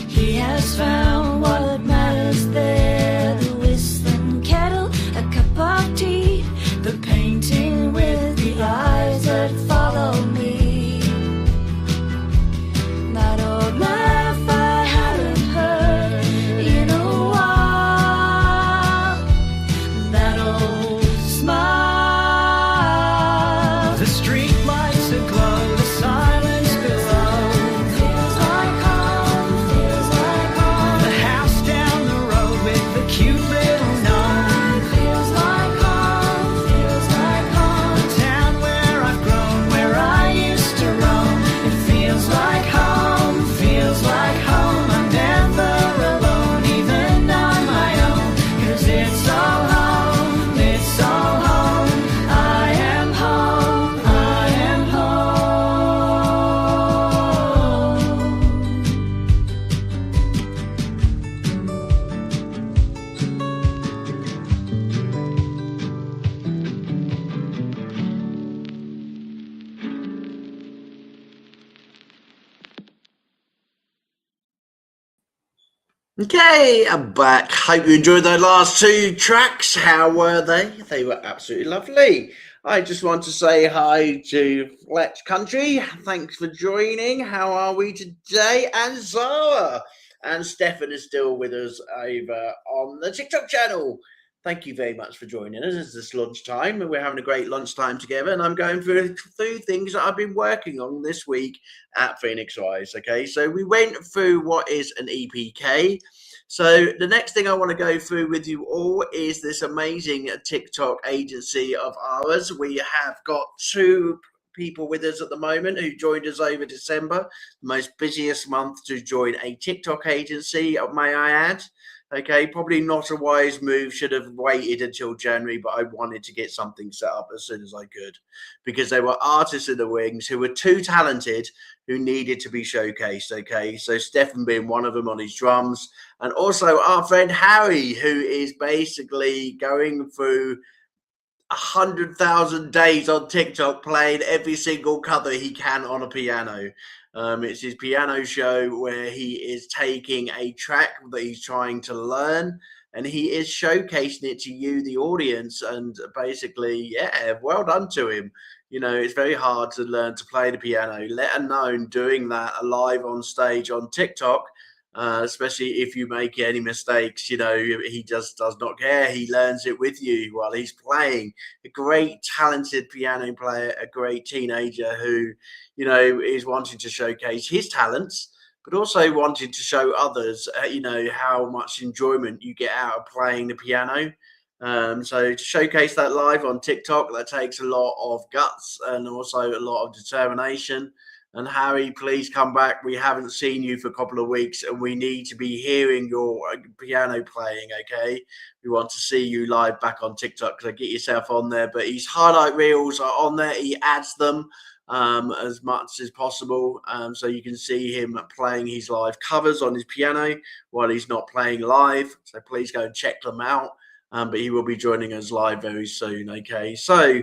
He has found what matters there. The whistling kettle, a cup of tea, the painting with the eyes that follow me. That old laugh I hadn't heard in a while. That old smile. The street lights aglow, the silence below. Feels like home, feels like home. The house down the road with the cute little gnome. Feels like home, feels like home. The town where I've grown, where I used to roam. It feels like home, feels like home. I'm never alone, even on my own. 'Cause it's all home, it's all home. I am home, I am home. Okay, I'm back. Hope you enjoyed those last two tracks. How were they? They were absolutely lovely. I just want to say hi to Fletch Country. Thanks for joining. How are we today? And Zara. And Stefan is still with us over on the TikTok channel. Thank you very much for joining us. It's this lunchtime, and we're having a great lunchtime together. And I'm going through things that I've been working on this week at Phoenix Rise. Okay, so we went through what is an EPK. So the next thing I want to go through with you all is this amazing TikTok agency of ours. We have got two people with us at the moment who joined us over December, the most busiest month to join a TikTok agency, may I add. Okay, probably not a wise move. Should have waited until January, but I wanted to get something set up as soon as I could because they were artists in the wings who were too talented, who needed to be showcased. Okay, so Stefan being one of them on his drums, and also our friend Harry, who is basically going through 100,000 days on TikTok playing every single cover he can on a piano. It's his piano show where he is taking a track that he's trying to learn and he is showcasing it to you, the audience. And basically, yeah, well done to him. You know, it's very hard to learn to play the piano, let alone doing that live on stage on TikTok. especially if you make any mistakes. He just does not care. He learns it with you while he's playing. A great, talented piano player, a great teenager who, is wanting to showcase his talents, but also wanting to show others, how much enjoyment you get out of playing the piano. So to showcase that live on TikTok, that takes a lot of guts and also a lot of determination. And Harry, please come back. We haven't seen you for a couple of weeks, and we need to be hearing your piano playing. Okay, we want to see you live back on TikTok. So get yourself on there. But his highlight reels are on there. He adds them as much as possible, so you can see him playing his live covers on his piano while he's not playing live. So please go and check them out. But he will be joining us live very soon. Okay, so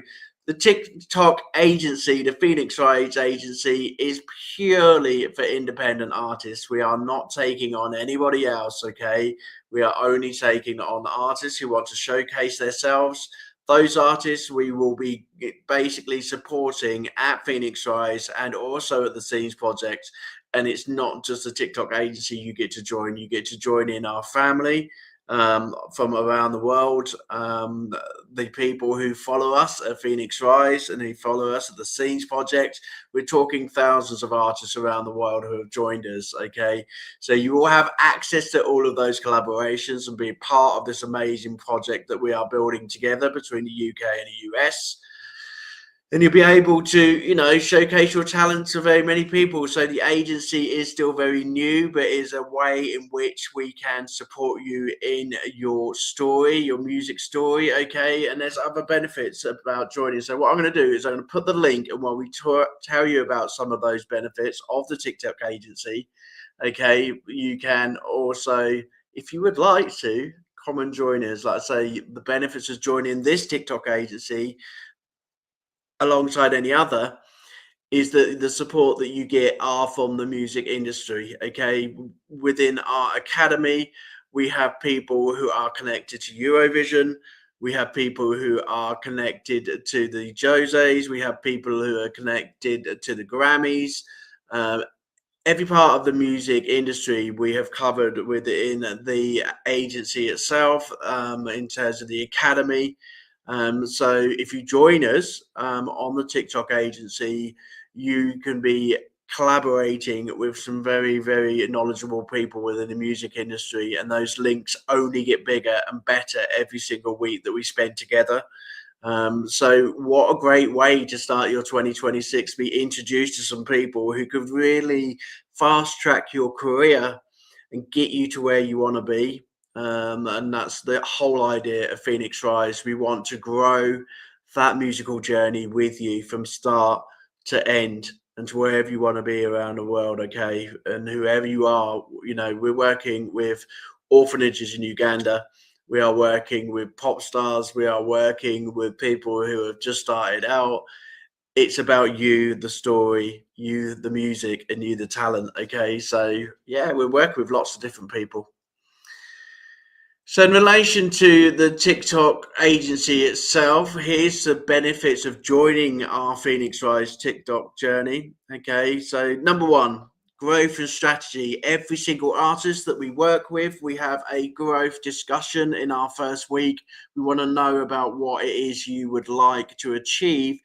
the TikTok agency, the Phoenix Rise agency, is purely for independent artists. We are not taking on anybody else, okay? We are only taking on artists who want to showcase themselves. Those artists we will be basically supporting at Phoenix Rise and also at the Scenes Project. And it's not just a TikTok agency you get to join. You get to join in our family from around the world. The people who follow us at Phoenix Rise and who follow us at the Scenes Project, we're talking thousands of artists around the world who have joined us. Okay, so you will have access to all of those collaborations and be a part of this amazing project that we are building together between the UK and the US. And you'll be able to, showcase your talent to very many people. So the agency is still very new, but is a way in which we can support you in your story, your music story, okay? And there's other benefits about joining. So what I'm going to do is I'm going to put the link, and while we tell you about some of those benefits of the TikTok agency, okay, you can also, if you would like to, come and join us. Like I say, the benefits of joining this TikTok agency alongside any other is that the support that you get are from the music industry. Okay, within our academy, we have people who are connected to Eurovision. We have people who are connected to the Joses. We have people who are connected to the Grammys. Every part of the music industry we have covered within the agency itself, in terms of the academy. So if you join us on the TikTok agency, you can be collaborating with some very, very knowledgeable people within the music industry. And those links only get bigger and better every single week that we spend together. So what a great way to start your 2026, be introduced to some people who could really fast track your career and get you to where you want to be. And that's the whole idea of Phoenix Rise. We want to grow that musical journey with you from start to end and to wherever you want to be around the world, okay? And whoever you are, we're working with orphanages in Uganda. We are working with pop stars. We are working with people who have just started out. It's about you, the story, you, the music, and you, the talent, okay? So, yeah, we're working with lots of different people. So in relation to the TikTok agency itself, here's the benefits of joining our Phoenix Rise TikTok journey. Okay, so number one, growth and strategy. Every single artist that we work with, we have a growth discussion in our first week. We want to know about what it is you would like to achieve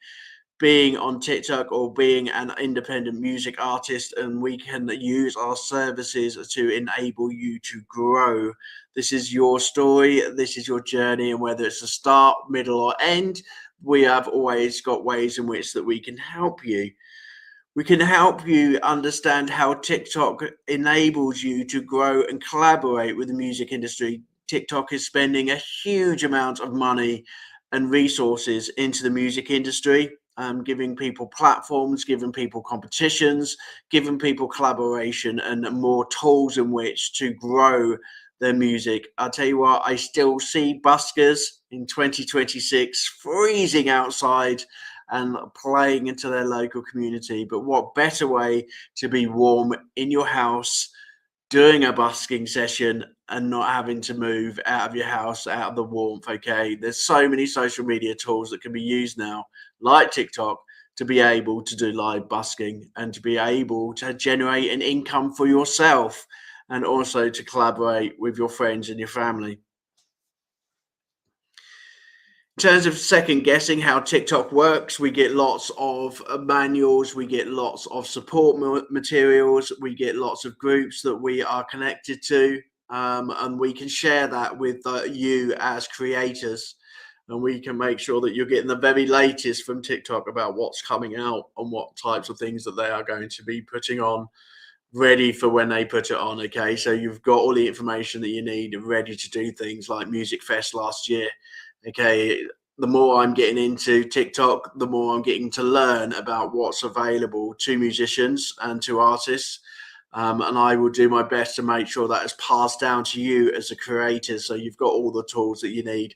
being on TikTok or being an independent music artist, and we can use our services to enable you to grow. This is your story, this is your journey, and whether it's the start, middle, or end, we have always got ways in which that we can help you. We can help you understand how TikTok enables you to grow and collaborate with the music industry. TikTok is spending a huge amount of money and resources into the music industry. Giving people platforms, giving people competitions, giving people collaboration and more tools in which to grow their music. I'll tell you what, I still see buskers in 2026 freezing outside and playing into their local community. But what better way to be warm in your house, doing a busking session and not having to move out of your house, out of the warmth, okay? There's so many social media tools that can be used now, like TikTok, to be able to do live busking and to be able to generate an income for yourself. and also to collaborate with your friends and your family. In terms of second guessing how TikTok works, we get lots of manuals, we get lots of support materials, we get lots of groups that we are connected to, and we can share that with you as creators, and we can make sure that you're getting the very latest from TikTok about what's coming out and what types of things that they are going to be putting on, ready for when they put it on. Okay, so you've got all the information that you need ready to do things like Music Fest last year. Okay, the more I'm getting into TikTok, the more I'm getting to learn about what's available to musicians and to artists. And I will do my best to make sure that is passed down to you as a creator, so you've got all the tools that you need.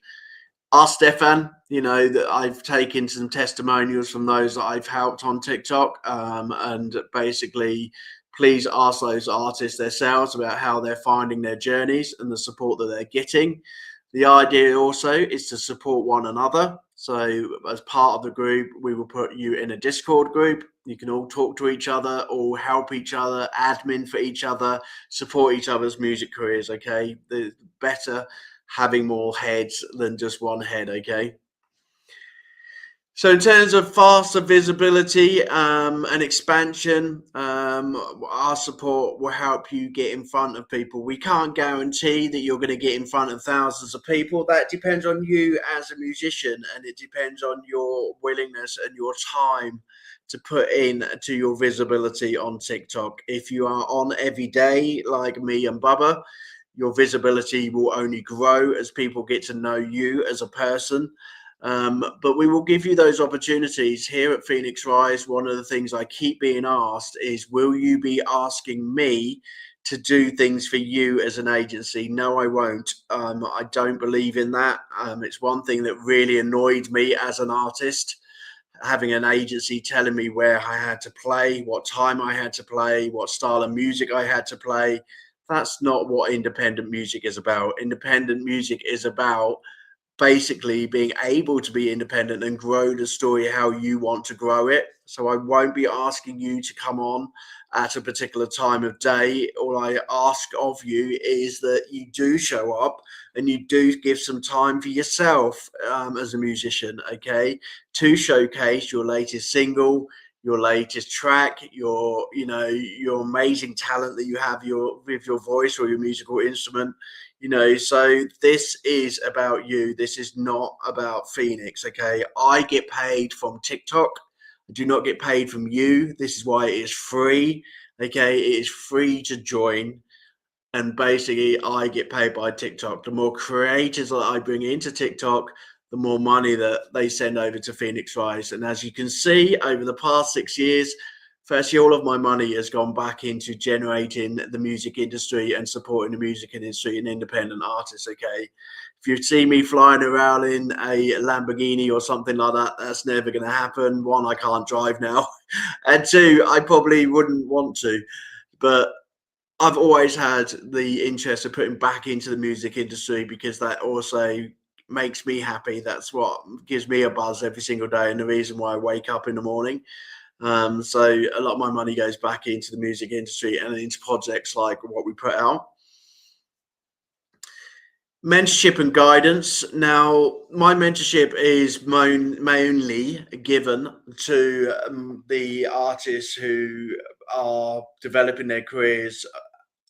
Ask Stefan, that I've taken some testimonials from those that I've helped on TikTok, and basically please ask those artists themselves about how they're finding their journeys and the support that they're getting. The idea also is to support one another. So as part of the group, we will put you in a Discord group. You can all talk to each other, all help each other, admin for each other, support each other's music careers, okay? The better having more heads than just one head, okay? So in terms of faster visibility and expansion, our support will help you get in front of people. We can't guarantee that you're going to get in front of thousands of people. That depends on you as a musician, and it depends on your willingness and your time to put in to your visibility on TikTok. If you are on every day like me and Bubba, your visibility will only grow as people get to know you as a person. But we will give you those opportunities here at Phoenix Rise. One of the things I keep being asked is, will you be asking me to do things for you as an agency? No, I won't. I don't believe in that. It's one thing that really annoyed me as an artist, having an agency telling me where I had to play, what time I had to play, what style of music I had to play. That's not what independent music is about. Independent music is about basically being able to be independent and grow the story how you want to grow it. So I won't be asking you to come on at a particular time of day. All I ask of you is that you do show up and you do give some time for yourself as a musician, okay, to showcase your latest single, your latest track, your amazing talent that you have with your voice or your musical instrument. So this is about you. This is not about Phoenix, okay? I get paid from TikTok. I do not get paid from you. This is why it is free, okay? It is free to join. And basically, I get paid by TikTok. The more creators that I bring into TikTok, the more money that they send over to Phoenix Rise. And as you can see, over the past 6 years, firstly, all of my money has gone back into generating the music industry and supporting the music industry and independent artists, okay? If you see me flying around in a Lamborghini or something like that, that's never going to happen. One, I can't drive now. And two, I probably wouldn't want to. But I've always had the interest of putting back into the music industry because that also makes me happy. That's what gives me a buzz every single day and the reason why I wake up in the morning. So a lot of my money goes back into the music industry and into projects like what we put out. Mentorship and guidance. Now, my mentorship is mainly given to the artists who are developing their careers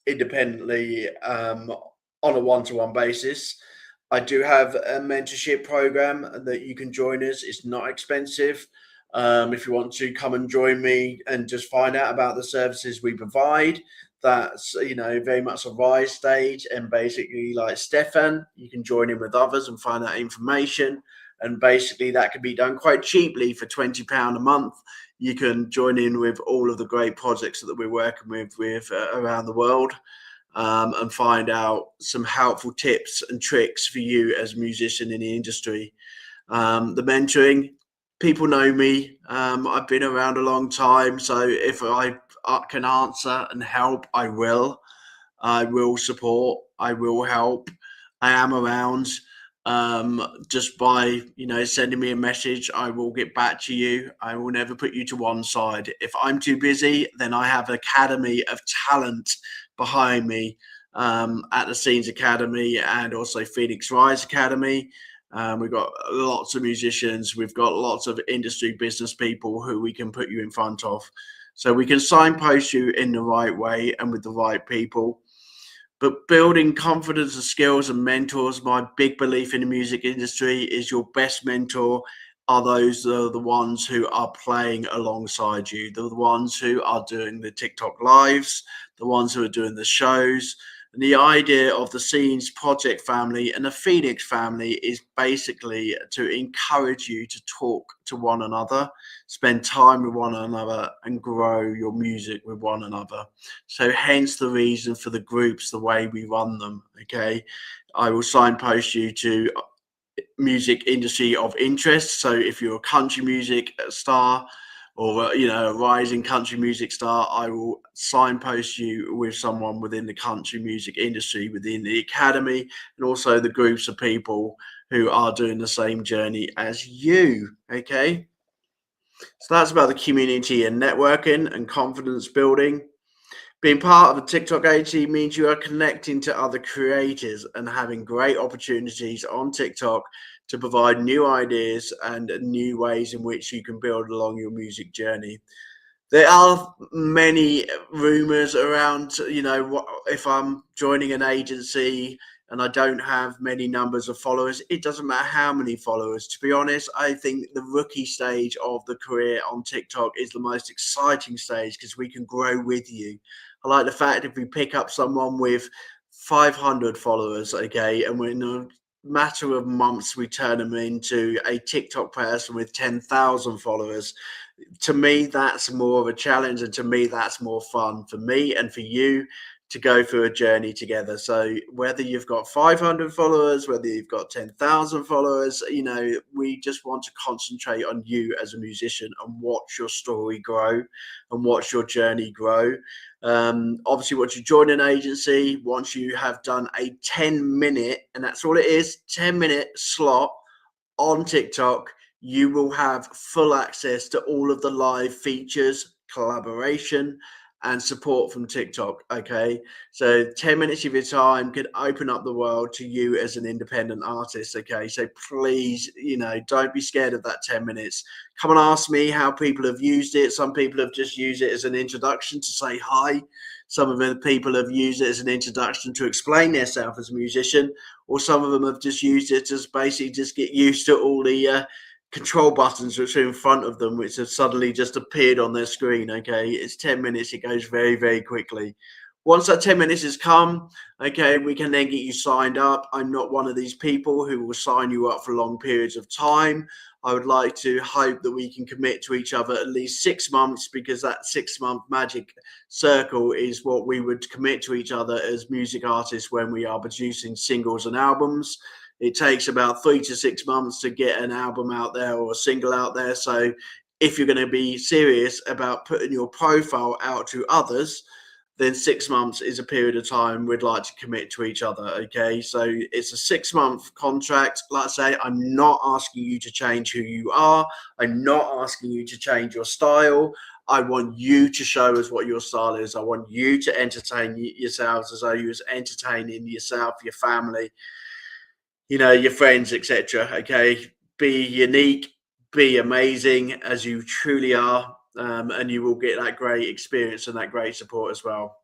independently on a one-to-one basis. I do have a mentorship program that you can join us. It's not expensive. If you want to come and join me and just find out about the services we provide, that's very much a rise stage. And basically, like Stefan, you can join in with others and find out information. And basically, that can be done quite cheaply for £20 a month. You can join in with all of the great projects that we're working with around the world, and find out some helpful tips and tricks for you as a musician in the industry. The mentoring, people know me. I've been around a long time, so if I can answer and help, I will. I will support. I will help. I am around. just by, sending me a message. I will get back to you. I will never put you to one side. If I'm too busy, then I have an academy of talent behind me, at the Scenes Academy and also Phoenix Rise Academy. We've got lots of musicians. We've got lots of industry business people who we can put you in front of. So we can signpost you in the right way and with the right people. But building confidence and skills and mentors, my big belief in the music industry is your best mentor are the ones who are playing alongside you. They're the ones who are doing the TikTok lives, the ones who are doing the shows. And the idea of the Scenes Project family and the Phoenix family is basically to encourage you to talk to one another, spend time with one another, and grow your music with one another. So hence the reason for the groups, the way we run them. Okay. I will signpost you to music industry of interest. So if you're a country music star or a rising country music star, I will signpost you with someone within the country music industry, within the academy, and also the groups of people who are doing the same journey as you. Okay, so that's about the community and networking and confidence building. Being part of a TikTok agency means you are connecting to other creators and having great opportunities on TikTok to provide new ideas and new ways in which you can build along your music journey. There are many rumors around, if I'm joining an agency and I don't have many numbers of followers, it doesn't matter how many followers. To be honest, I think the rookie stage of the career on TikTok is the most exciting stage because we can grow with you. I like the fact if we pick up someone with 500 followers, okay, and in a matter of months, we turn them into a TikTok person with 10,000 followers. To me, that's more of a challenge, and to me, that's more fun for me and for you to go through a journey together. So whether you've got 500 followers, whether you've got 10,000 followers, we just want to concentrate on you as a musician and watch your story grow and watch your journey grow. Obviously, once you join an agency, once you have done a 10-minute, and that's all it is, 10-minute slot on TikTok, you will have full access to all of the live features, collaboration, and support from TikTok. Okay, so 10 minutes of your time could open up the world to you as an independent artist. Okay, so please, don't be scared of that 10 minutes. Come and ask me how people have used it. Some people have just used it as an introduction to say hi. Some of the people have used it as an introduction to explain themselves as a musician, or some of them have just used it to basically just get used to all the control buttons which are in front of them, which have suddenly just appeared on their screen. Okay, it's 10 minutes. It goes very, very quickly. Once that 10 minutes has come, okay, we can then get you signed up. I'm not one of these people who will sign you up for long periods of time. I would like to hope that we can commit to each other at least 6 months, because that 6-month magic circle is what we would commit to each other as music artists when we are producing singles and albums. It takes about 3 to 6 months to get an album out there or a single out there. So if you're going to be serious about putting your profile out to others, then 6 months is a period of time we'd like to commit to each other. Okay, so it's a 6-month contract. Like I say, I'm not asking you to change who you are. I'm not asking you to change your style. I want you to show us what your style is. I want you to entertain yourselves as though you was entertaining yourself, your family, your friends, etc. Okay, be unique, be amazing as you truly are, and you will get that great experience and that great support as well.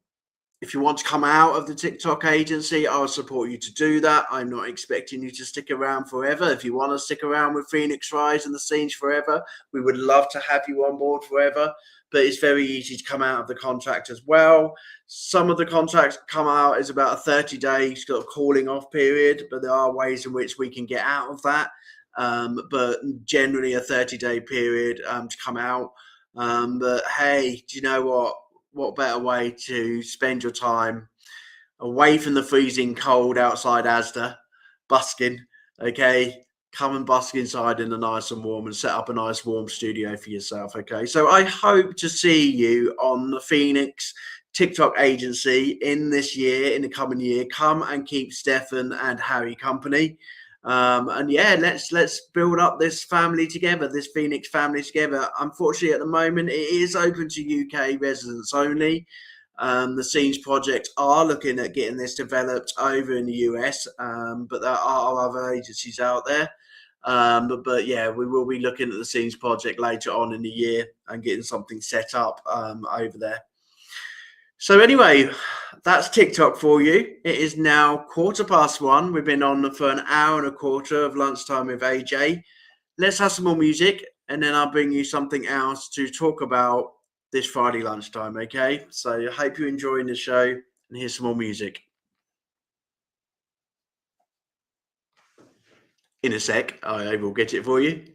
If you want to come out of the TikTok agency, I'll support you to do that. I'm not expecting you to stick around forever. If you want to stick around with Phoenix Rise and the Scenes forever, we would love to have you on board forever. But it's very easy to come out of the contract as well. Some of the contracts come out as about a 30-day sort of calling off period, but there are ways in which we can get out of that. But generally a 30-day period to come out. But hey, do you know what? What better way to spend your time away from the freezing cold outside Asda, busking, okay? Come and busk inside in the nice and warm and set up a nice warm studio for yourself, okay? So I hope to see you on the Phoenix TikTok agency in this year, in the coming year. Come and keep Stefan and Harry company. And yeah, let's build up this family together, this Phoenix family together. Unfortunately, at the moment, it is open to UK residents only. The Scenes Project are looking at getting this developed over in the US, but there are other agencies out there. But yeah, we will be looking at the Scenes Project later on in the year and getting something set up over there. So anyway, that's TikTok for you. It is now 1:15. We've been on for an hour and a quarter of lunchtime with AJ. Let's have some more music, and then I'll bring you something else to talk about this Friday lunchtime, okay? So I hope you're enjoying the show, and here's some more music. In a sec, I will get it for you.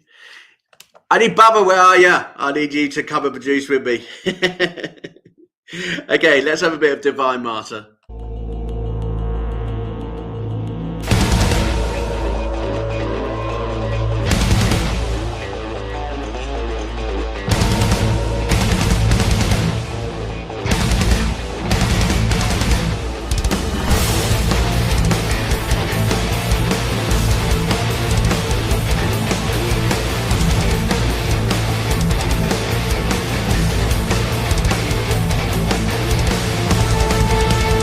I need Bubba, where are you? I need you to come and produce with me. Okay, let's have a bit of Divine Martyr. Thank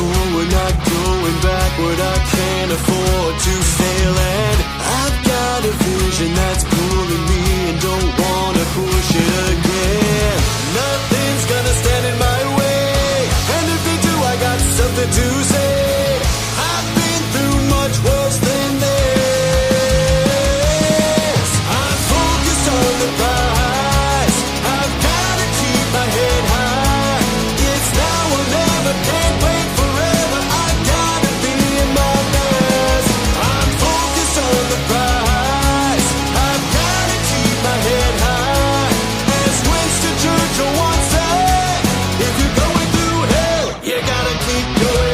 forward, not going backward. I can't afford to fail, and I've got a vision that's pulling me and don't wanna push it again. Nothing's gonna stand in my way, and if they do, I got something to say. I've been through much worse than this. I'm focused on the prize. I've gotta keep my head high. It's now or never, can't wait forever. I gotta be in my best. I'm focused on the prize. I've gotta keep my head high. As Winston Churchill once said, if you're going through hell, you gotta keep going.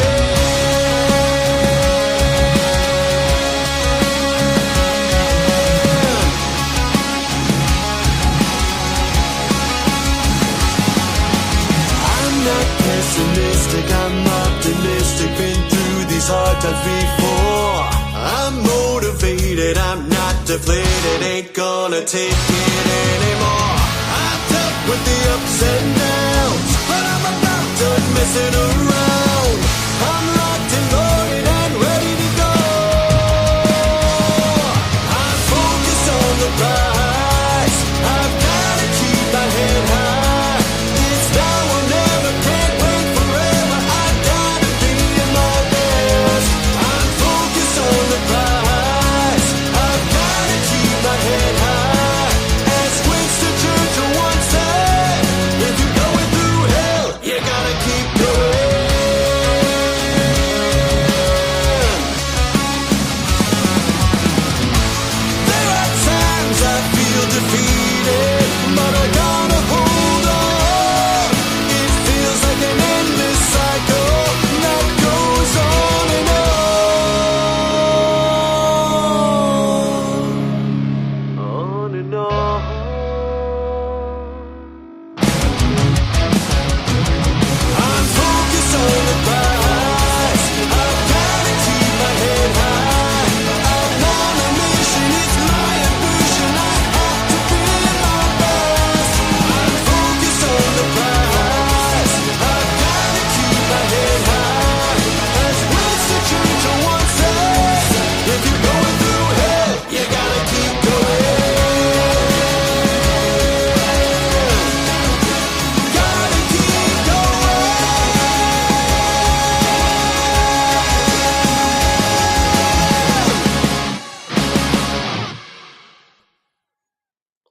I'm not pessimistic, I'm optimistic. Been through these hard times before. I'm motivated, I'm not deflated. Ain't gonna take it anymore. I'm tough with the ups and downs, but I'm about done messing around. I'm locked and loaded and ready to go. I'm focused on the prize. I've gotta keep my head high. It's now or never, can't wait forever. I gotta be in my best. I'm focused on the prize. I've gotta keep my head high. As Winston Churchill once said, if you're going through hell, you gotta keep going. There are times I feel defeated, but I gotta hold on. It feels like an endless cycle that goes on and on. On and on. I'm focused on the prize. I've gotta keep my head high. I'm on a mission, it's my ambition. I have to be my best. I'm focused on the prize. I've gotta keep my head high. As Winston Churchill once said, if you're going through hell, you gotta keep going. Gotta keep going.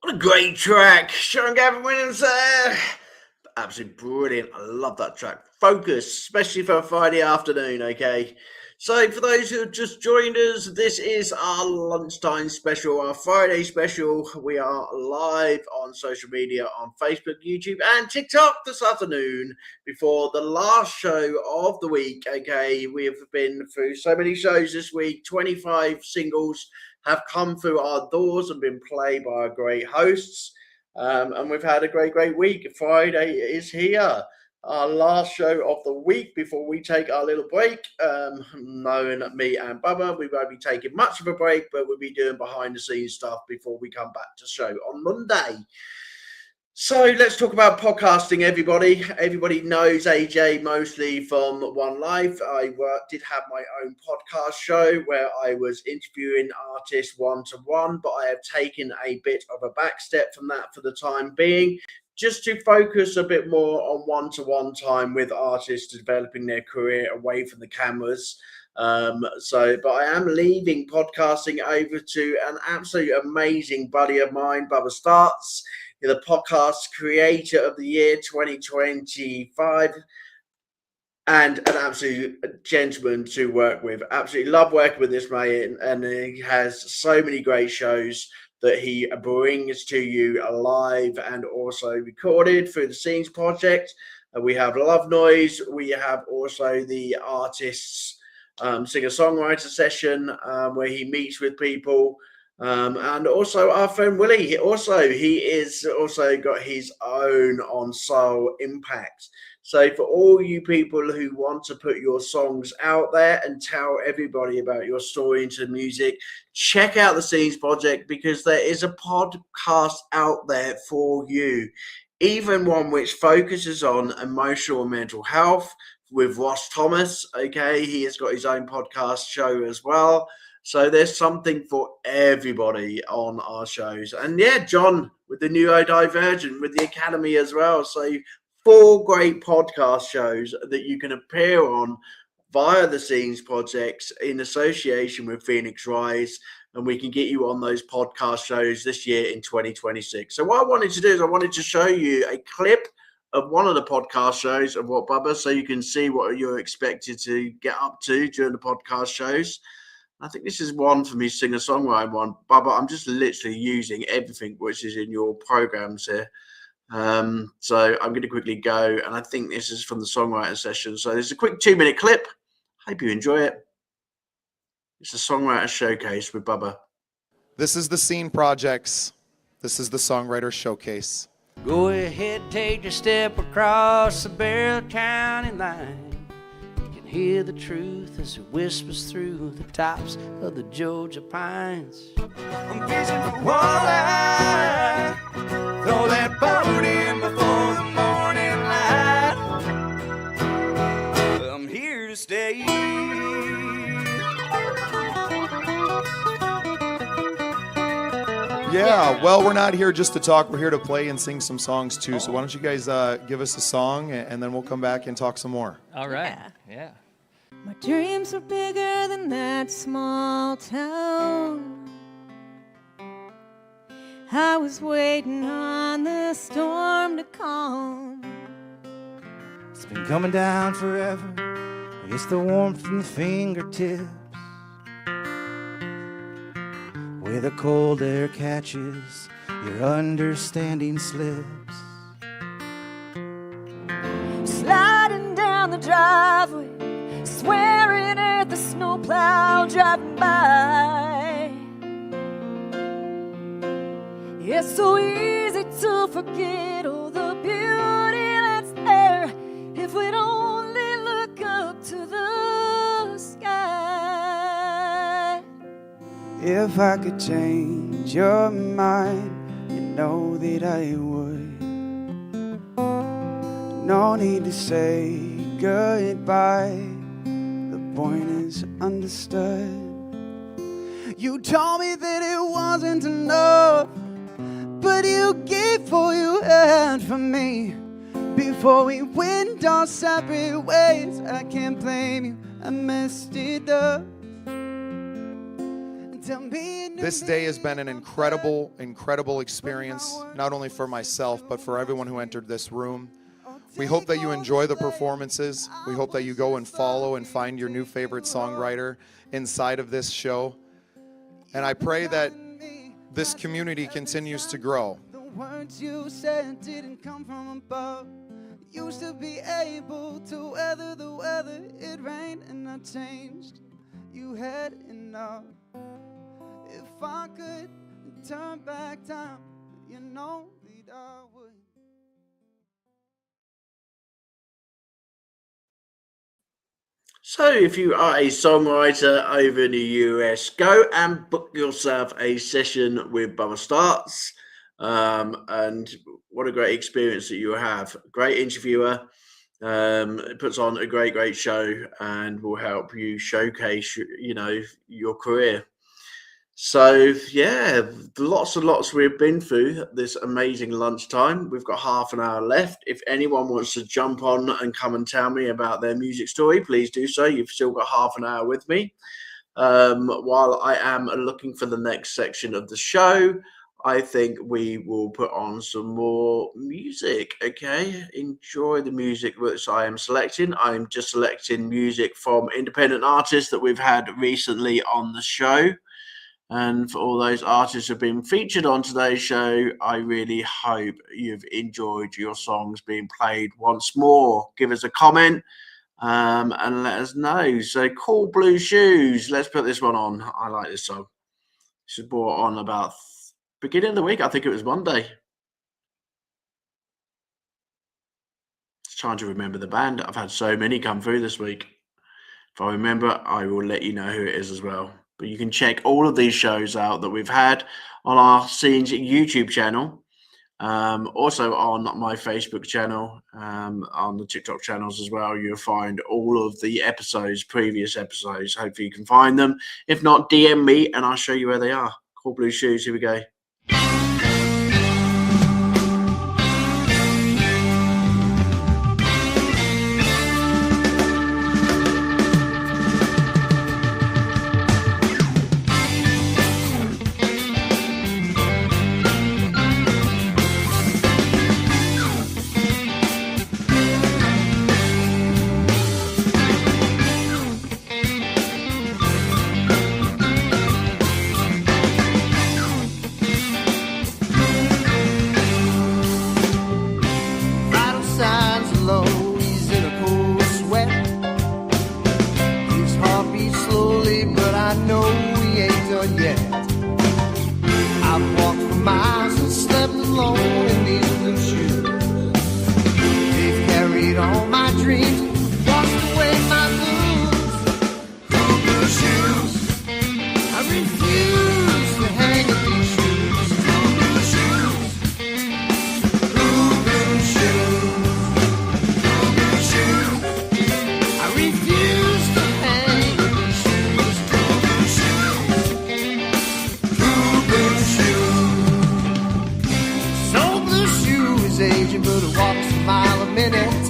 What a great track. Sean Gavin Williams there. Absolutely brilliant. I love that track. Focus, especially for a Friday afternoon, okay? So for those who have just joined us, this is our lunchtime special, our Friday special. We are live on social media on Facebook, YouTube, and TikTok this afternoon before the last show of the week, okay? We have been through so many shows this week. 25 singles have come through our doors and been played by our great hosts. And we've had a great week. Friday is here. Our last show of the week before we take our little break. Knowing me and Bubba, we won't be taking much of a break, but we'll be doing behind the scenes stuff before we come back to show on Monday. So let's talk about podcasting, everybody. Everybody knows AJ mostly from One Life. I did have my own podcast show where I was interviewing artists one-to-one, but I have taken a bit of a back step from that for the time being, just to focus a bit more on one-to-one time with artists developing their career away from the cameras. But I am leaving podcasting over to an absolute amazing buddy of mine, Bubba Starts. You're the podcast creator of the year 2025 and an absolute gentleman to work with. Absolutely love working with this mate, and he has so many great shows that he brings to you live and also recorded through the Scenes Project. We have Love Noise. We have also the artists singer-songwriter session where he meets with people. And also our friend Willie, he is also got his own on Soul Impact. So for all you people who want to put your songs out there and tell everybody about your story into music, check out the Scenes Project, because there is a podcast out there for you. Even one which focuses on emotional and mental health with Ross Thomas. Okay, he has got his own podcast show as well. So there's something for everybody on our shows. And yeah, John with the Neurodivergent with the Academy as well. So 4 great podcast shows that you can appear on via the Scenes projects in association with Phoenix Rise. And we can get you on those podcast shows this year in 2026. So what I wanted to do is I wanted to show you a clip of one of the podcast shows of what Bubba, so you can see what you're expected to get up to during the podcast shows. I think this is one for me, singer-songwriter one. Bubba, I'm just literally using everything which is in your programs here. So I'm going to quickly go, and I think this is from the songwriter session. So there's a quick 2-minute clip. Hope you enjoy it. It's a songwriter showcase with Bubba. This is the Scene Projects. This is the Songwriter Showcase. Go ahead, take your step across the Barrel County line. You can hear the truth as it whispers through the tops of the Georgia pines. I'm fishing for walleye. Throw that boat in before the morning light. I'm here to stay. Yeah, well, we're not here just to talk. We're here to play and sing some songs too. So why don't you guys give us a song, and then we'll come back and talk some more. All right. Yeah. My dreams are bigger than that small town. I was waiting on the storm to calm. It's been coming down forever. It's the warmth in the fingertips, where the cold air catches, your understanding slips. Sliding down the driveway, swearing at the snowplow driving by. It's so easy to forget all the beauty that's there if we'd only look up to the sky. If I could change your mind, you know that I would. No need to say goodbye, the point is understood. You told me that it wasn't enough, but you gave all you had for me. Before we went our separate ways, I can't blame you, I messed it up. This day has been an incredible, incredible experience, not only for myself, but for everyone who entered this room. We hope that you enjoy the performances. We hope that you go and follow and find your new favorite songwriter inside of this show. And I pray that this community continues to grow. The words you said didn't come from above. Used to be able to weather the weather. It rained and I changed. You had enough. If I could turn back time, you know that I would. So if you are a songwriter over in the US, go and book yourself a session with Bubba Starts. And what a great experience that you have. Great interviewer. It puts on a great show and will help you showcase, your career. So yeah, lots and lots we've been through this amazing lunchtime. We've got half an hour left. If anyone wants to jump on and come and tell me about their music story, please do so. You've still got half an hour with me. While I am looking for the next section of the show, I think we will put on some more music. Okay, enjoy the music which I am selecting. I'm just selecting music from independent artists that we've had recently on the show. And for all those artists who have been featured on today's show, I really hope you've enjoyed your songs being played once more. Give us a comment and let us know. So Cool Blue Shoes, let's put this one on. I like this song. This was brought on about beginning of the week. I think it was Monday. Just trying to remember the band. I've had so many come through this week. If I remember, I will let you know who it is as well. But you can check all of these shows out that we've had on our Scenes YouTube channel. Also on my Facebook channel, on the TikTok channels as well, you'll find all of the previous episodes. Hopefully you can find them. If not, DM me and I'll show you where they are. Cool Blue Shoes, here we go. Vital signs are low, he's in a cold sweat. His heart beats slowly, but I know he ain't done yet. I've walked for miles and slept alone in these blue shoes. They've carried all my dreams, washed away my blues. Blue shoes, I refuse to hang up these shoes. Blue shoes. Blue shoes, I refuse to hang these shoes. Blue shoes. So Blue Shoe is aging, but he walks a mile a minute.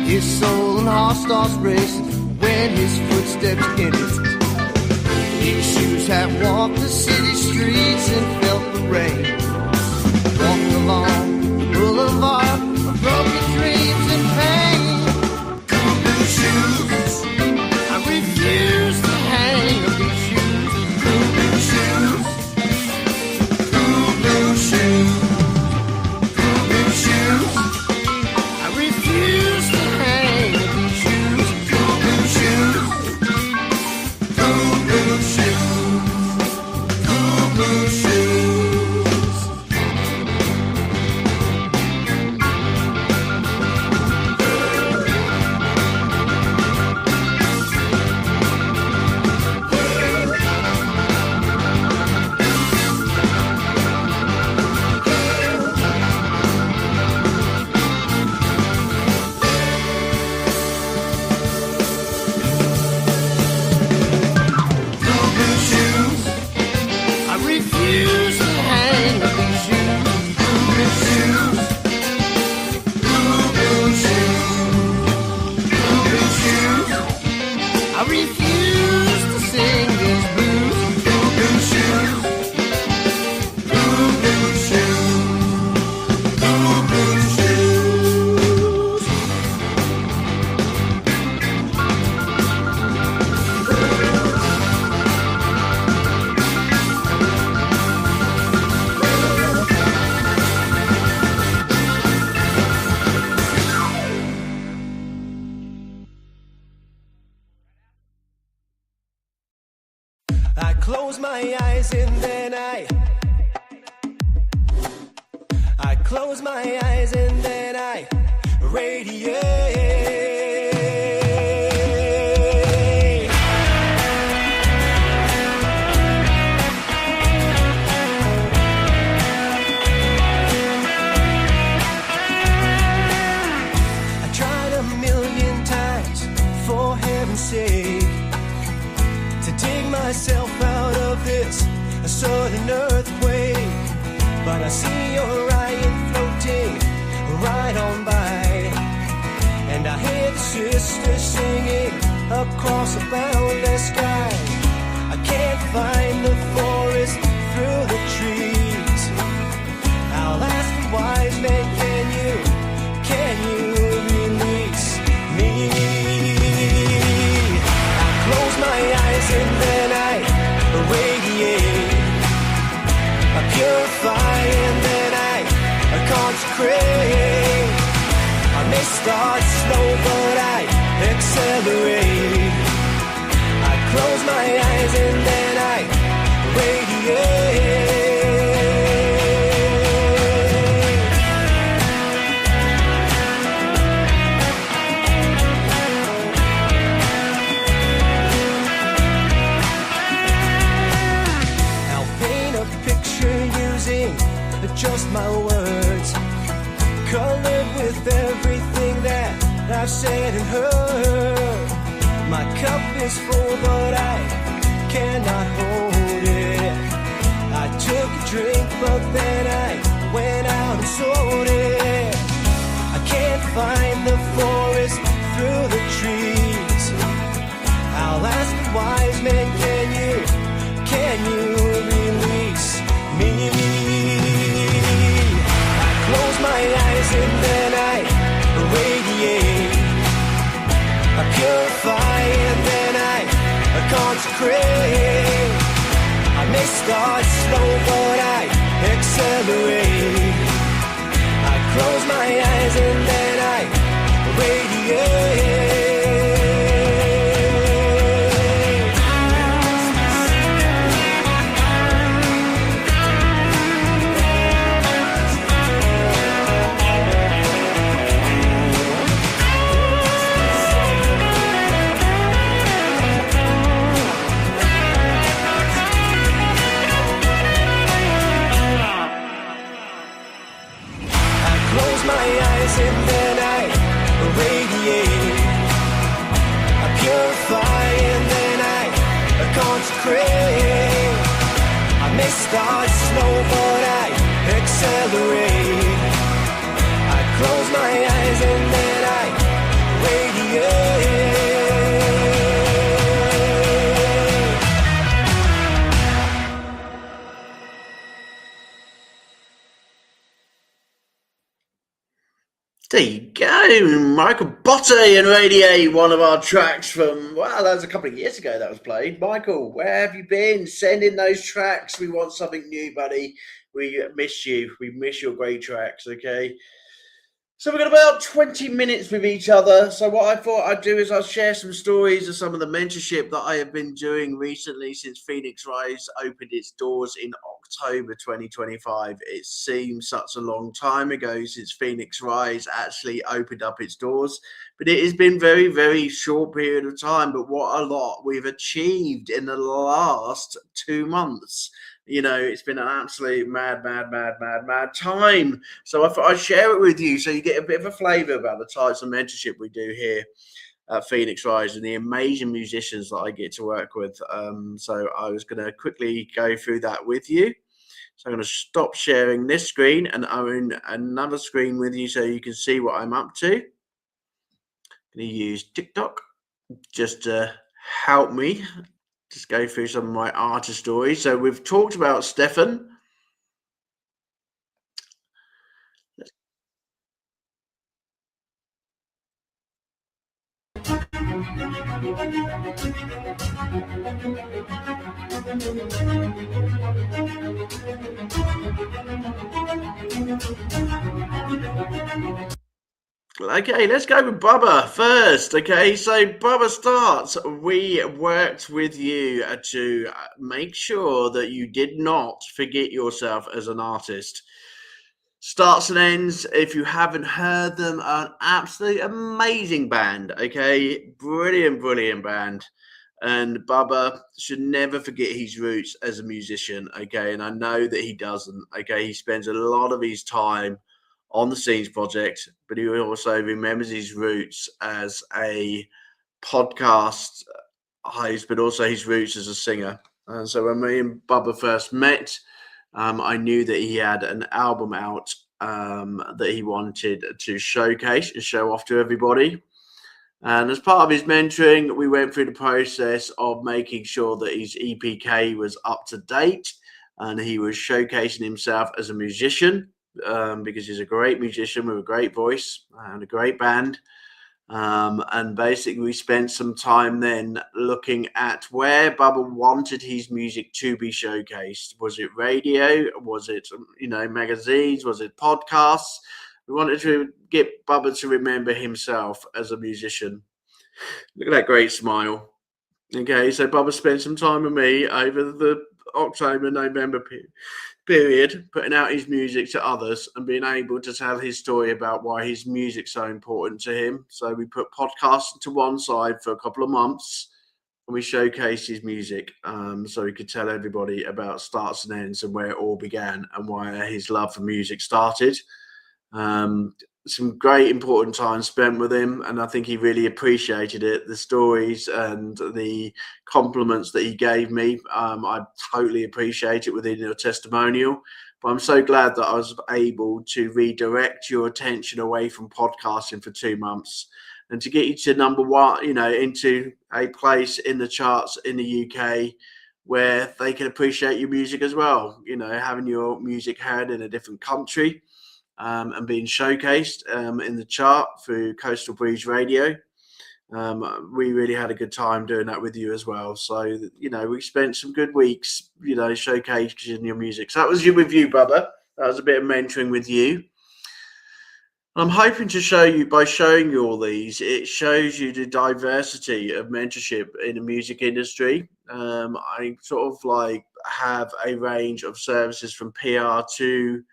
His soul and heart starts racing when his footsteps in it. These shoes have walked the city streets and felt the rain. Walking along the boulevard of broken dreams and pain. Blue shoes, I refuse to hang up these shoes. Blue shoes, blue shoes, blue shoes. I refuse to hang up these shoes. Blue shoes, blue shoes, blue shoes. I close my eyes and then I close my eyes and then I radiate. I tried 1,000,000 times, for heaven's sake, to dig myself out of this sudden earthquake. But I see Orion floating right on by, and I hear the sisters singing across a boundless sky. I can't find the forest through the trees. I'll ask the wise men, can you release me? I close my eyes and then I radiate. I purify and then I consecrate. I may start slow but I accelerate. I close my eyes and then I radiate. I'll paint a picture using just my with everything that I've said and heard. My cup is full, but I cannot hold it. I took a drink, but then I went out and sold it. I can't find the forest through the trees. I'll ask the wise men, can you release me? I close my eyes and then I radiate. I purify and then I consecrate. I may start slow but I accelerate. I close my eyes and then I radiate. And then I radiate. I purify and then I consecrate. I may start slow but I accelerate. I close my eyes and then I radiate. There you go, Michael Botte and Radiate, one of our tracks from, well, that was a couple of years ago that was played. Michael, where have you been? Send in those tracks. We want something new, buddy. We miss you. We miss your great tracks, okay? So we've got about 20 minutes with each other. So what I thought I'd do is I'll share some stories of some of the mentorship that I have been doing recently since Phoenix Rise opened its doors in October 2025. It seems such a long time ago since Phoenix Rise actually opened up its doors, but it has been very, very short period of time. But what a lot we've achieved in the last 2 months. You know, it's been an absolute mad time. So I thought I'd share it with you so you get a bit of a flavour about the types of mentorship we do here at Phoenix Rise and the amazing musicians that I get to work with. So I was going to quickly go through that with you. So I'm going to stop sharing this screen and own another screen with you so you can see what I'm up to. I'm going to use TikTok just to help me. Just go through some of my artist stories. So we've talked about Stefan. Okay, let's go with Bubba first. Okay, so Bubba starts. We worked with you to make sure that you did not forget yourself as an artist. Starts and Ends, if you haven't heard them, are an absolutely amazing band. Okay, brilliant band. And Bubba should never forget his roots as a musician. Okay, and I know that he doesn't. Okay, he spends a lot of his time on the Scenes project, but he also remembers his roots as a podcast host, but also his roots as a singer. And so when me and Bubba first met, I knew that he had an album out that he wanted to showcase and show off to everybody. And as part of his mentoring, we went through the process of making sure that his EPK was up to date and he was showcasing himself as a musician. Because he's a great musician with a great voice and a great band. And basically we spent some time then looking at where Bubba wanted his music to be showcased. Was it radio? Was it, magazines? Was it podcasts? We wanted to get Bubba to remember himself as a musician. Look at that great smile. Okay, so Bubba spent some time with me over the October-November period, putting out his music to others and being able to tell his story about why his music's so important to him. So we put podcasts to one side for a couple of months and we showcased his music so he could tell everybody about starts and ends and where it all began and why his love for music started. some great important time spent with him, and I think he really appreciated it. The stories and the compliments that he gave me, I totally appreciate it within your testimonial. But I'm so glad that I was able to redirect your attention away from podcasting for 2 months and to get you to number one, into a place in the charts in the UK where they can appreciate your music as well. Having your music heard in a different country and being showcased in the chart through Coastal Breeze Radio. We really had a good time doing that with you as well. So, we spent some good weeks, showcasing your music. So that was with you, Bubba. That was a bit of mentoring with you. I'm hoping to show you, by showing you all these, it shows you the diversity of mentorship in the music industry. I sort of have a range of services from PR to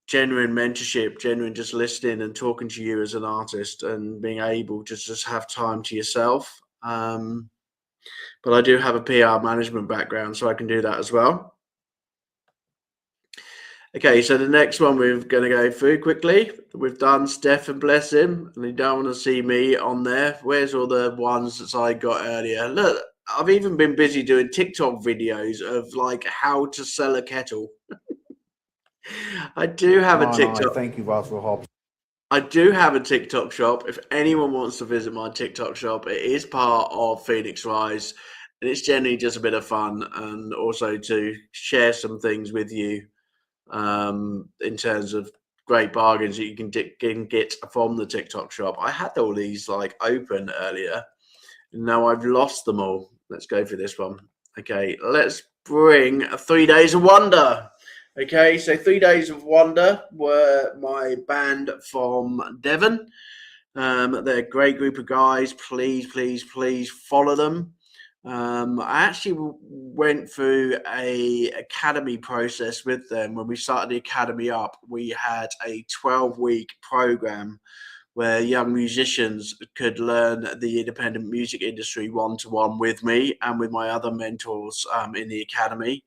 genuine mentorship, genuine just listening and talking to you as an artist and being able to just have time to yourself. But I do have a PR management background, so I can do that as well. Okay, so the next one we're going to go through quickly. We've done Stefan, bless him, and you don't want to see me on there. Where's all the ones that I got earlier? Look, I've even been busy doing TikTok videos of how to sell a kettle. I do have a TikTok. Thank you, Russell Hobbs. I do have a TikTok shop. If anyone wants to visit my TikTok shop, it is part of Phoenix Rise, and it's generally just a bit of fun and also to share some things with you in terms of great bargains that you can get from the TikTok shop. I had all these open earlier, and now I've lost them all. Let's go for this one. Okay, let's bring 3 Days of Wonder. Okay, so 3 Days of Wonder were my band from Devon. They're a great group of guys. Please, please, please follow them. I actually went through a academy process with them. When we started the academy up, we had a 12-week program where young musicians could learn the independent music industry one-to-one with me and with my other mentors in the academy.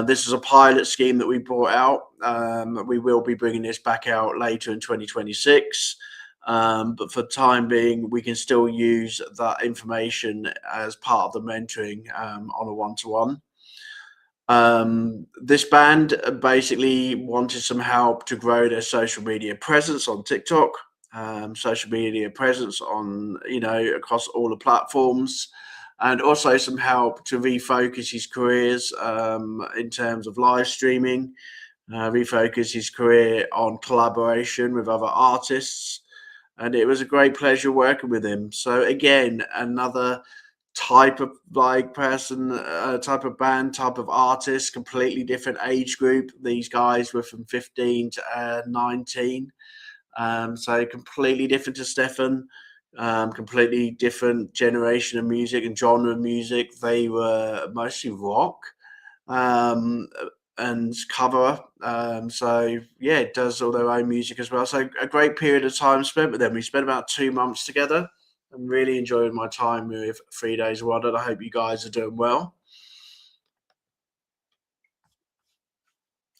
This is a pilot scheme that we brought out. We will be bringing this back out later in 2026. But for the time being, we can still use that information as part of the mentoring on a one-to-one. This band basically wanted some help to grow their social media presence on TikTok, social media presence on, across all the platforms, and also some help to refocus his careers in terms of live streaming, refocus his career on collaboration with other artists. And it was a great pleasure working with him. So again, another type of person, type of band, type of artist, completely different age group. These guys were from 15 to 19. So completely different to Stefan, completely different generation of music and genre of music. They were mostly rock. And cover. So yeah, it does all their own music as well. So a great period of time spent with them. We spent about 2 months together. I'm really enjoying my time with 3 Days of Wonder. I hope you guys are doing well.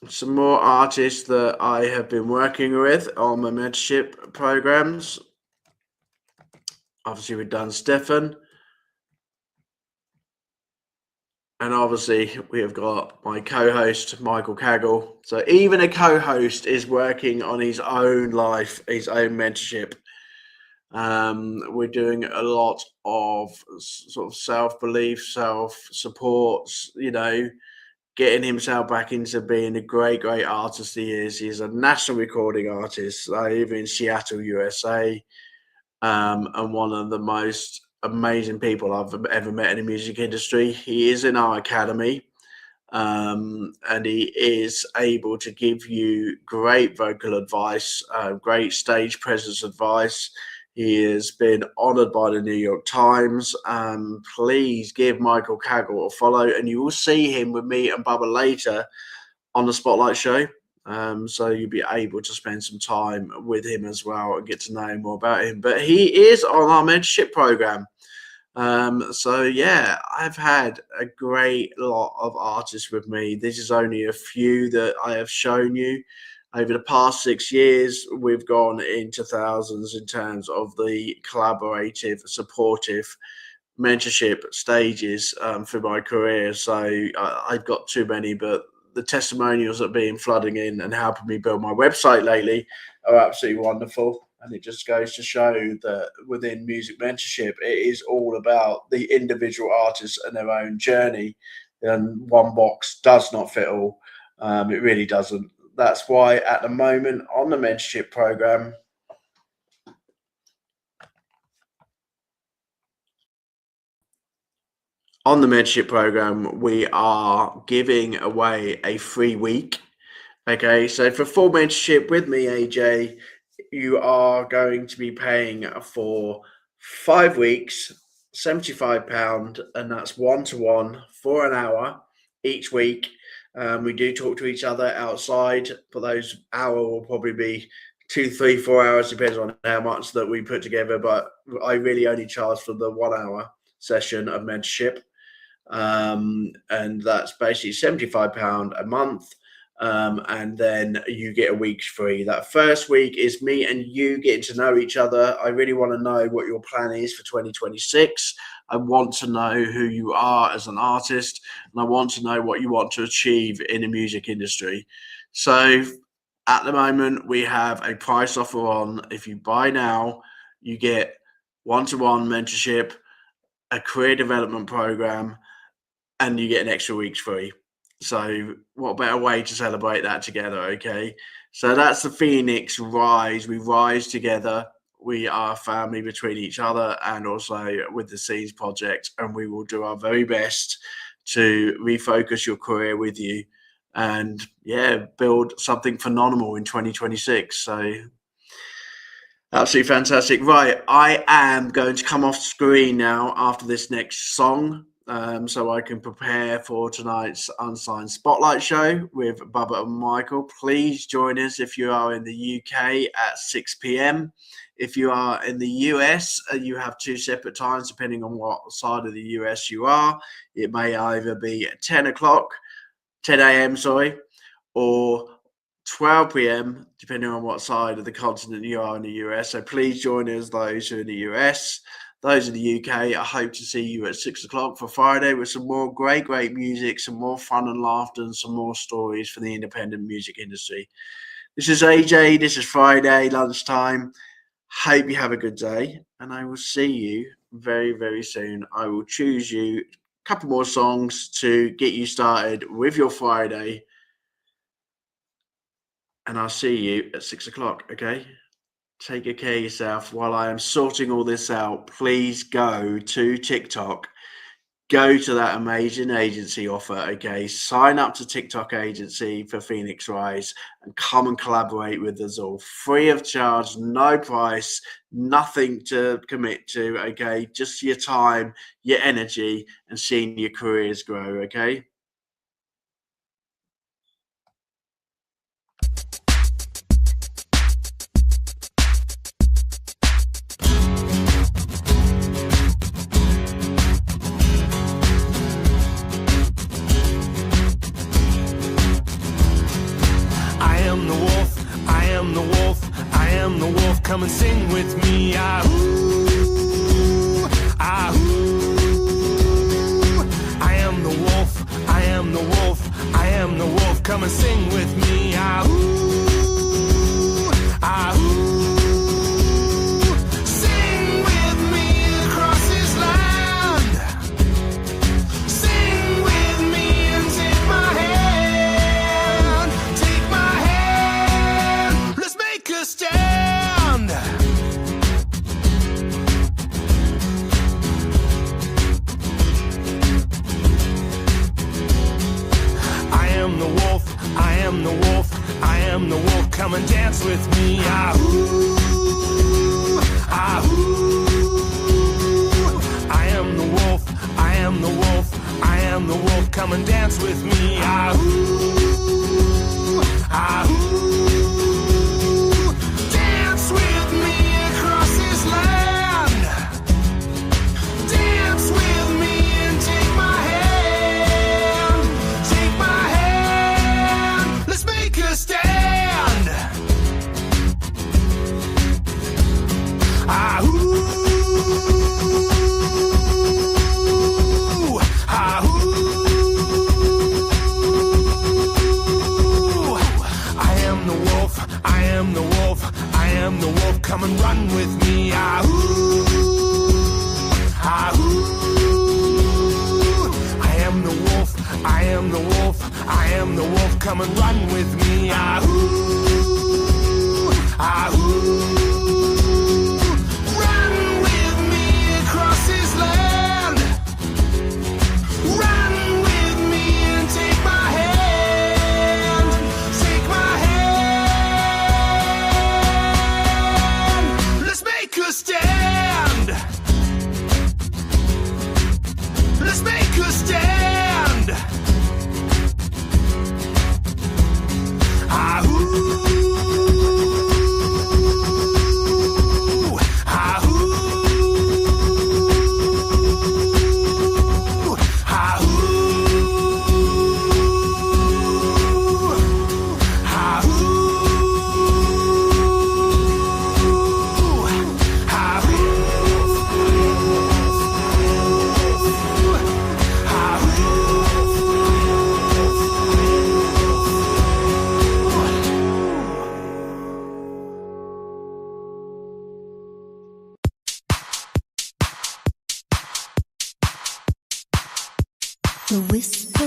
Some more artists that I have been working with on my mentorship programs. Obviously, we've done Stefan. And obviously, we have got my co-host, Michael Kaggle. So even a co-host is working on his own life, his own mentorship. We're doing a lot of sort of self-belief, self-support, getting himself back into being a great, great artist he is. He's a national recording artist. I live in Seattle, USA, and one of the most amazing people I've ever met in the music industry. He is in our academy, and he is able to give you great vocal advice, great stage presence advice. He has been honored by the New York Times. Please give Michael Kaggle a follow, and you will see him with me and Bubba later on the Spotlight Show. So you'll be able to spend some time with him as well and get to know more about him. But he is on our mentorship program. So yeah, I've had a great lot of artists with me. This is only a few that I have shown you. over the past 6 years, we've gone into thousands in terms of the collaborative, supportive mentorship stages through my career. So I've got too many, but the testimonials that have been flooding in and helping me build my website lately are absolutely wonderful. And it just goes to show that within music mentorship, it is all about the individual artists and their own journey. And one box does not fit all. It really doesn't. That's why at the moment on the mentorship program, we are giving away a free week. Okay, so for full mentorship with me, AJ, you are going to be paying for 5 weeks, £75, and that's one-to-one for an hour each week. We do talk to each other outside, but those hour will probably be 2, 3, 4 hours, depends on how much that we put together. But I really only charge for the 1 hour session of mentorship. And that's basically £75 a month. And then you get a week free. That first week is me and you getting to know each other. I really want to know what your plan is for 2026. I want to know who you are as an artist, and I want to know what you want to achieve in the music industry. So at the moment, we have a price offer on. If you buy now, you get one-to-one mentorship, a career development program, and you get an extra week's free. So what better way to celebrate that together, okay? So that's the Phoenix Rise. We rise together. We are a family between each other and also with the Scenes Project, and we will do our very best to refocus your career with you and, yeah, build something phenomenal in 2026. So absolutely fantastic. Right, I am going to come off screen now after this next song. So I can prepare for tonight's Unsigned Spotlight show with Bubba and Michael. Please join us if you are in the UK at 6 p.m. If you are in the US, you have two separate times depending on what side of the US you are. It may either be 10 a.m., or 12 p.m., depending on what side of the continent you are in the US. So please join us, those who are in the US. Those in the UK, I hope to see you at 6 o'clock for Friday with some more great music, some more fun and laughter, and some more stories for the independent music industry. This is AJ. This is Friday lunchtime. Hope you have a good day, and I will see you very, very soon. I will choose you a couple more songs to get you started with your Friday, and I'll see you at 6 o'clock, okay? Take good care of yourself. While I am sorting all this out, please go to TikTok. Go to that amazing agency offer, okay? Sign up to TikTok agency for Phoenix Rise and come and collaborate with us all. Free of charge, no price, nothing to commit to, okay? Just your time, your energy, and seeing your careers grow, okay? Come and sing with me, ah-hoo, ah-hoo. I am the wolf, I am the wolf, I am the wolf. Come and sing with me, ah-hoo, ah-hoo. Sing with me across this land. Sing with me and take my hand. Let's make a stand. I am the wolf, I am the wolf, I am the wolf. Come and dance with me, ah-hoo, ah-hoo. I am the wolf, I am the wolf, I am the wolf. Come and dance with me, ah-hoo, ah-hoo. Dance with me across this land. Dance with me and take my hand. Take my hand. Let's make a stand. am the wolf, come and run with me. Ah-hoo, ah-hoo. I am the wolf, I am the wolf, I am the wolf, come and run with me. Ah-hoo, ah-hoo. Run with me across this land. Run with me and take my hand. Take my hand. Let's make a stand. Let's make a stand. Ah-hoo. The whisper